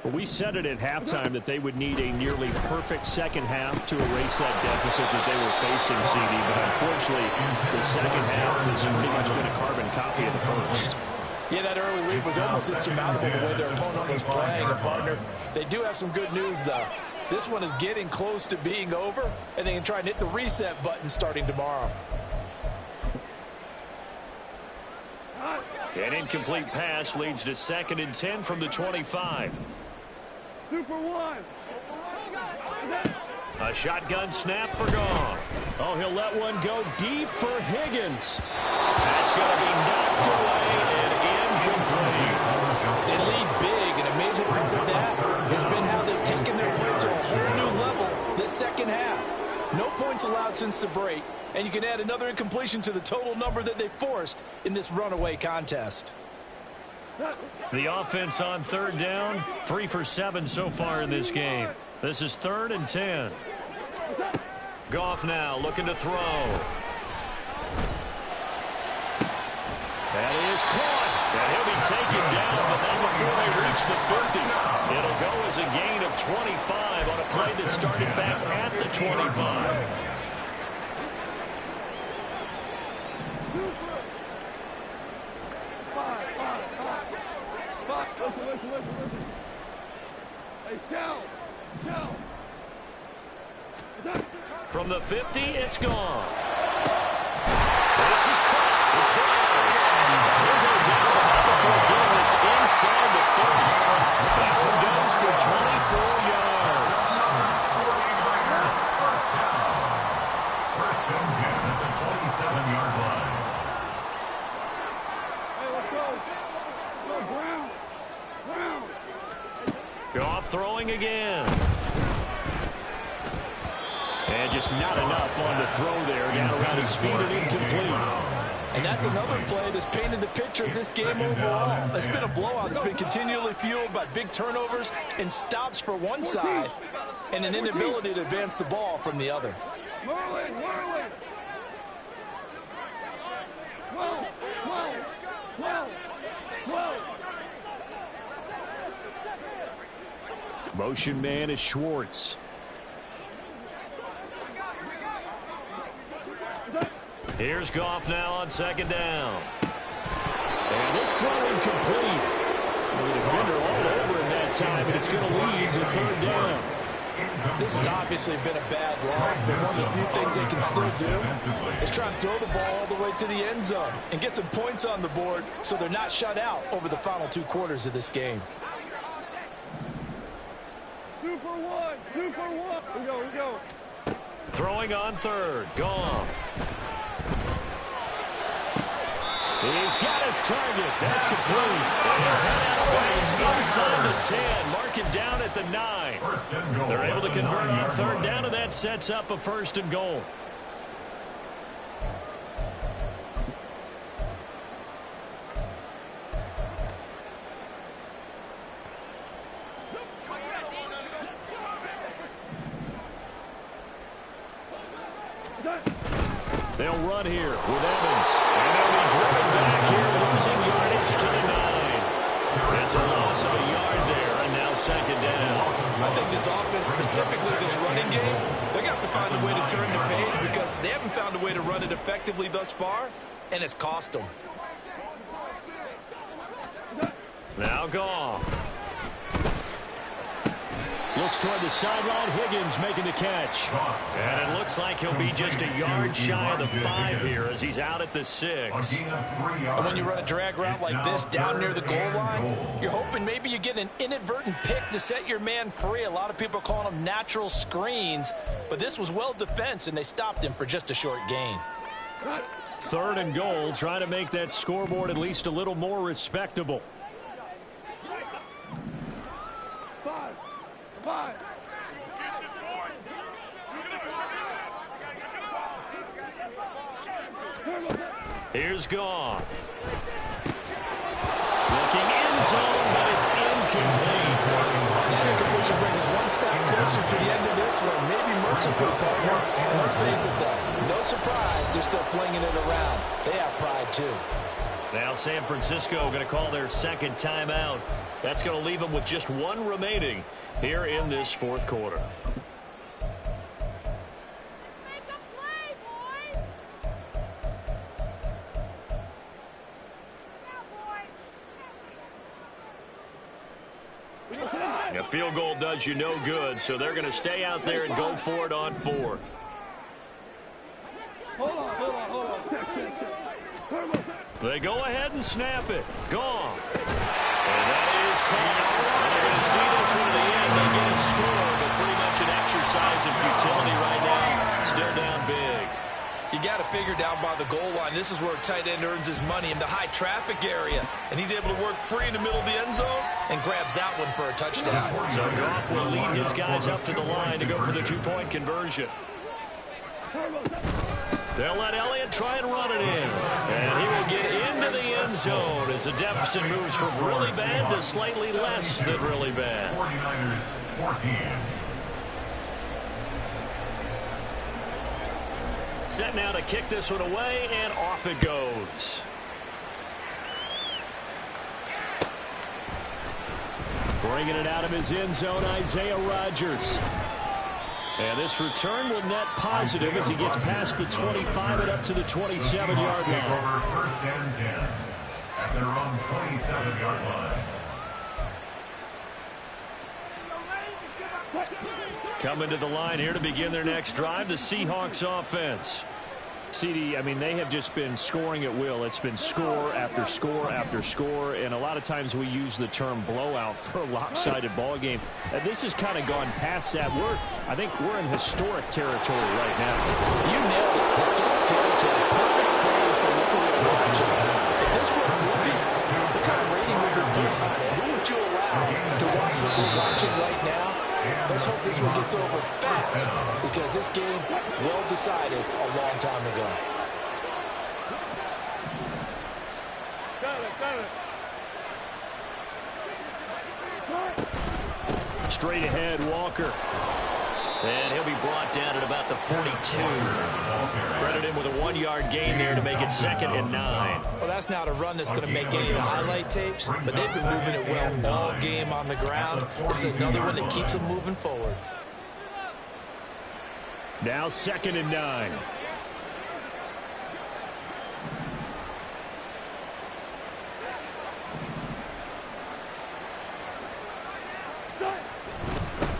We said it at halftime that they would need a nearly perfect second half to erase that deficit that they were facing, CD. But unfortunately, the second half has pretty much been a carbon copy of the first. Yeah, that early lead was almost insurmountable the way their opponent was playing. And, partner, they do have some good news, though. This one is getting close to being over, and they can try and hit the reset button starting tomorrow. An incomplete pass leads to 2nd and 10 from the 25. Super one. A shotgun snap for Goff. Oh, he'll let one go deep for Higgins. That's going to be knocked away and incomplete. They lead big, and a major part of that has been how they've taken their play to a whole new level this second half. No points allowed since the break, and you can add another incompletion to the total number that they forced in this runaway contest. The offense on 3rd down, 3 for 7 so far in this game. This is 3rd and 10. Goff now looking to throw. That is caught. And he'll be taken down, but not before they reach the 50. It'll go as a gain of 25 on a play that started back at the 25. Listen. Hey, Shell. From the 50, it's gone. This is caught. It's gone. He'll go down before getting this inside the 30. That one goes for 24 yards. First and 10 at the 27-yard line. Hey, let's go. Go, Brown. Goff throwing again. And just not enough on the throw there. Down around his feet and incomplete. And that's another play that's painted the picture of this game overall. It's been a blowout. It's been continually fueled by big turnovers and stops for one side and an inability to advance the ball from the other. Merlin. Whoa. Motion man is Schwartz. Here's Goff now on 2nd down. And this throw incomplete. The defender all over him that time, and it's going to lead to 3rd down. This has obviously been a bad loss, but one of the few things they can still do is try and throw the ball all the way to the end zone and get some points on the board so they're not shut out over the final 2 quarters of this game. Super one. We go. Throwing on 3rd. Goff. He's got his target. That's complete. And he'll head out of bounds inside the 10. Mark him down at the 9. They're able to convert on 3rd down, and that sets up a 1st and goal. They'll run here with Evans. And they'll be driven back here, losing yardage to the 9. It's a loss of a yard there, and now second down. I think this offense, specifically this running game, they're going to have to find a way to turn the page because they haven't found a way to run it effectively thus far, and it's cost them. Now Goff. Looks toward the sideline. Higgins making the catch. And it looks like he'll be just a yard shy of the 5 here as he's out at the 6. And when you run a drag route like this down near the goal line, you're hoping maybe you get an inadvertent pick to set your man free. A lot of people are calling them natural screens, but this was well defense, and they stopped him for just a short gain. 3rd and goal, trying to make that scoreboard at least a little more respectable. 5. Here's Goff. Looking end zone, but it's incomplete. That incompletion brings us one step closer to the end of this one. Maybe merciful, partner. And let's face it, though, no surprise, they're still flinging it around. They have pride, too. Now San Francisco going to call their second timeout. That's going to leave them with just 1 remaining here in this 4th quarter. A field goal does you no good, so they're going to stay out there and go for it on 4th. Hold on. They go ahead and snap it. Gone. And that is caught. They're going to see this one at the end. They get a score, but pretty much an exercise in futility right now. Still down big. You got to figure down by the goal line. This is where a tight end earns his money in the high traffic area. And he's able to work free in the middle of the end zone and grabs that one for a touchdown. So Goff will lead his guys up to the line to go for the 2-point conversion. They'll let Elliott try and run it in. And he will get into the end zone as the deficit moves from really bad to slightly less than really bad. 49ers 14. Set now to kick this one away, and off it goes. Bringing it out of his end zone, Isaiah Rodgers. And this return will net positive as he gets past the 25 and up to the 27-yard line. Over 1st and 10 at their own 27-yard line. Coming to the line here to begin their next drive, the Seahawks offense. CD, I mean, they have just been scoring at will. It's been score after score after score, and a lot of times we use the term blowout for a lopsided ball game. This has kind of gone past that. I think we're in historic territory right now. You nailed it. Historic territory. Perfect phrase for what we're watching. If this were a movie, what kind of rating would you put on it? Who would you allow to watch what we're watching right now? Let's hope this one gets over fast because this game well decided a long time ago. Straight ahead, Walker. And he'll be brought down at about the 42. Credit him with a 1-yard gain there to make it 2nd and 9. Well, that's not a run that's going to make any of the highlight tapes, but they've been moving it well all game on the ground. This is another one that keeps them moving forward. Now 2nd and 9.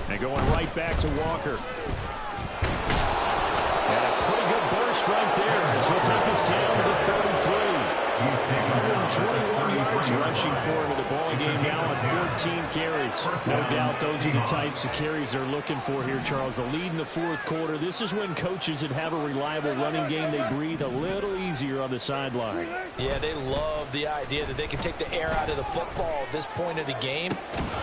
And going right back to Walker. And a pretty good burst right there as he'll take this down to the 33. 121 yards rushing for him in the ball game now on 14 carries. No doubt those are the types of carries they're looking for here, Charles. The lead in the 4th quarter. This is when coaches that have a reliable running game, they breathe a little easier on the sideline. Yeah, they love the idea that they can take the air out of the football at this point of the game.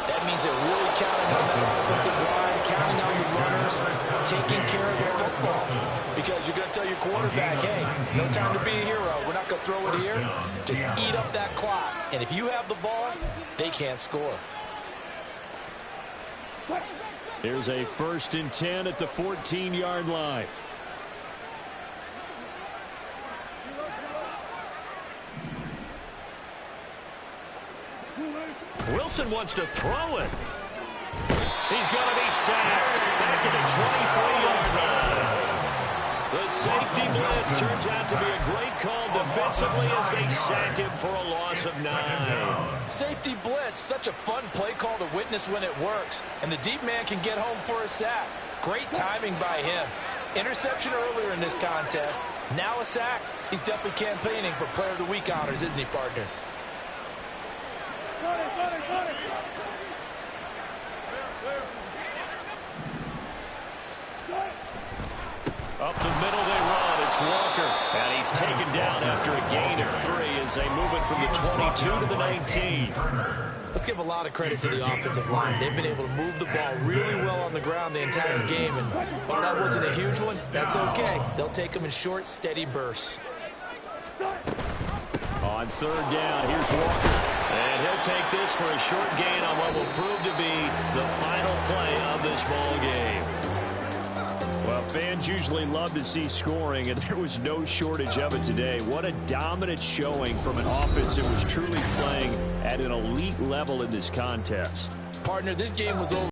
That means they're really counting on that offensive line, counting on the runners, taking care of the football. Because you're going to tell your quarterback, hey, no time to be a hero. We're not going to throw it here. Just eat up that clock. And if you have the ball, they can't score. Here's a 1st and 10 at the 14-yard line. Wilson wants to throw it. He's going to be sacked back at the 23-yard line. The safety blitz turns out to be a great call defensively as they sack him for a loss of 9. Safety blitz, such a fun play call to witness when it works. And the deep man can get home for a sack. Great timing by him. Interception earlier in this contest. Now a sack. He's definitely campaigning for Player of the Week honors, isn't he, partner? Up the middle they run. It's Walker. And he's taken down after a gain of 3 as they move it from the 22 to the 19. Let's give a lot of credit to the offensive line. They've been able to move the ball really well on the ground the entire game. And while that wasn't a huge one, that's okay. They'll take them in short, steady bursts. On third down, here's Walker. And he'll take this for a short gain on what will prove to be the final play of this ball game. Well, fans usually love to see scoring, and there was no shortage of it today. What a dominant showing from an offense that was truly playing at an elite level in this contest. Partner, this game was over.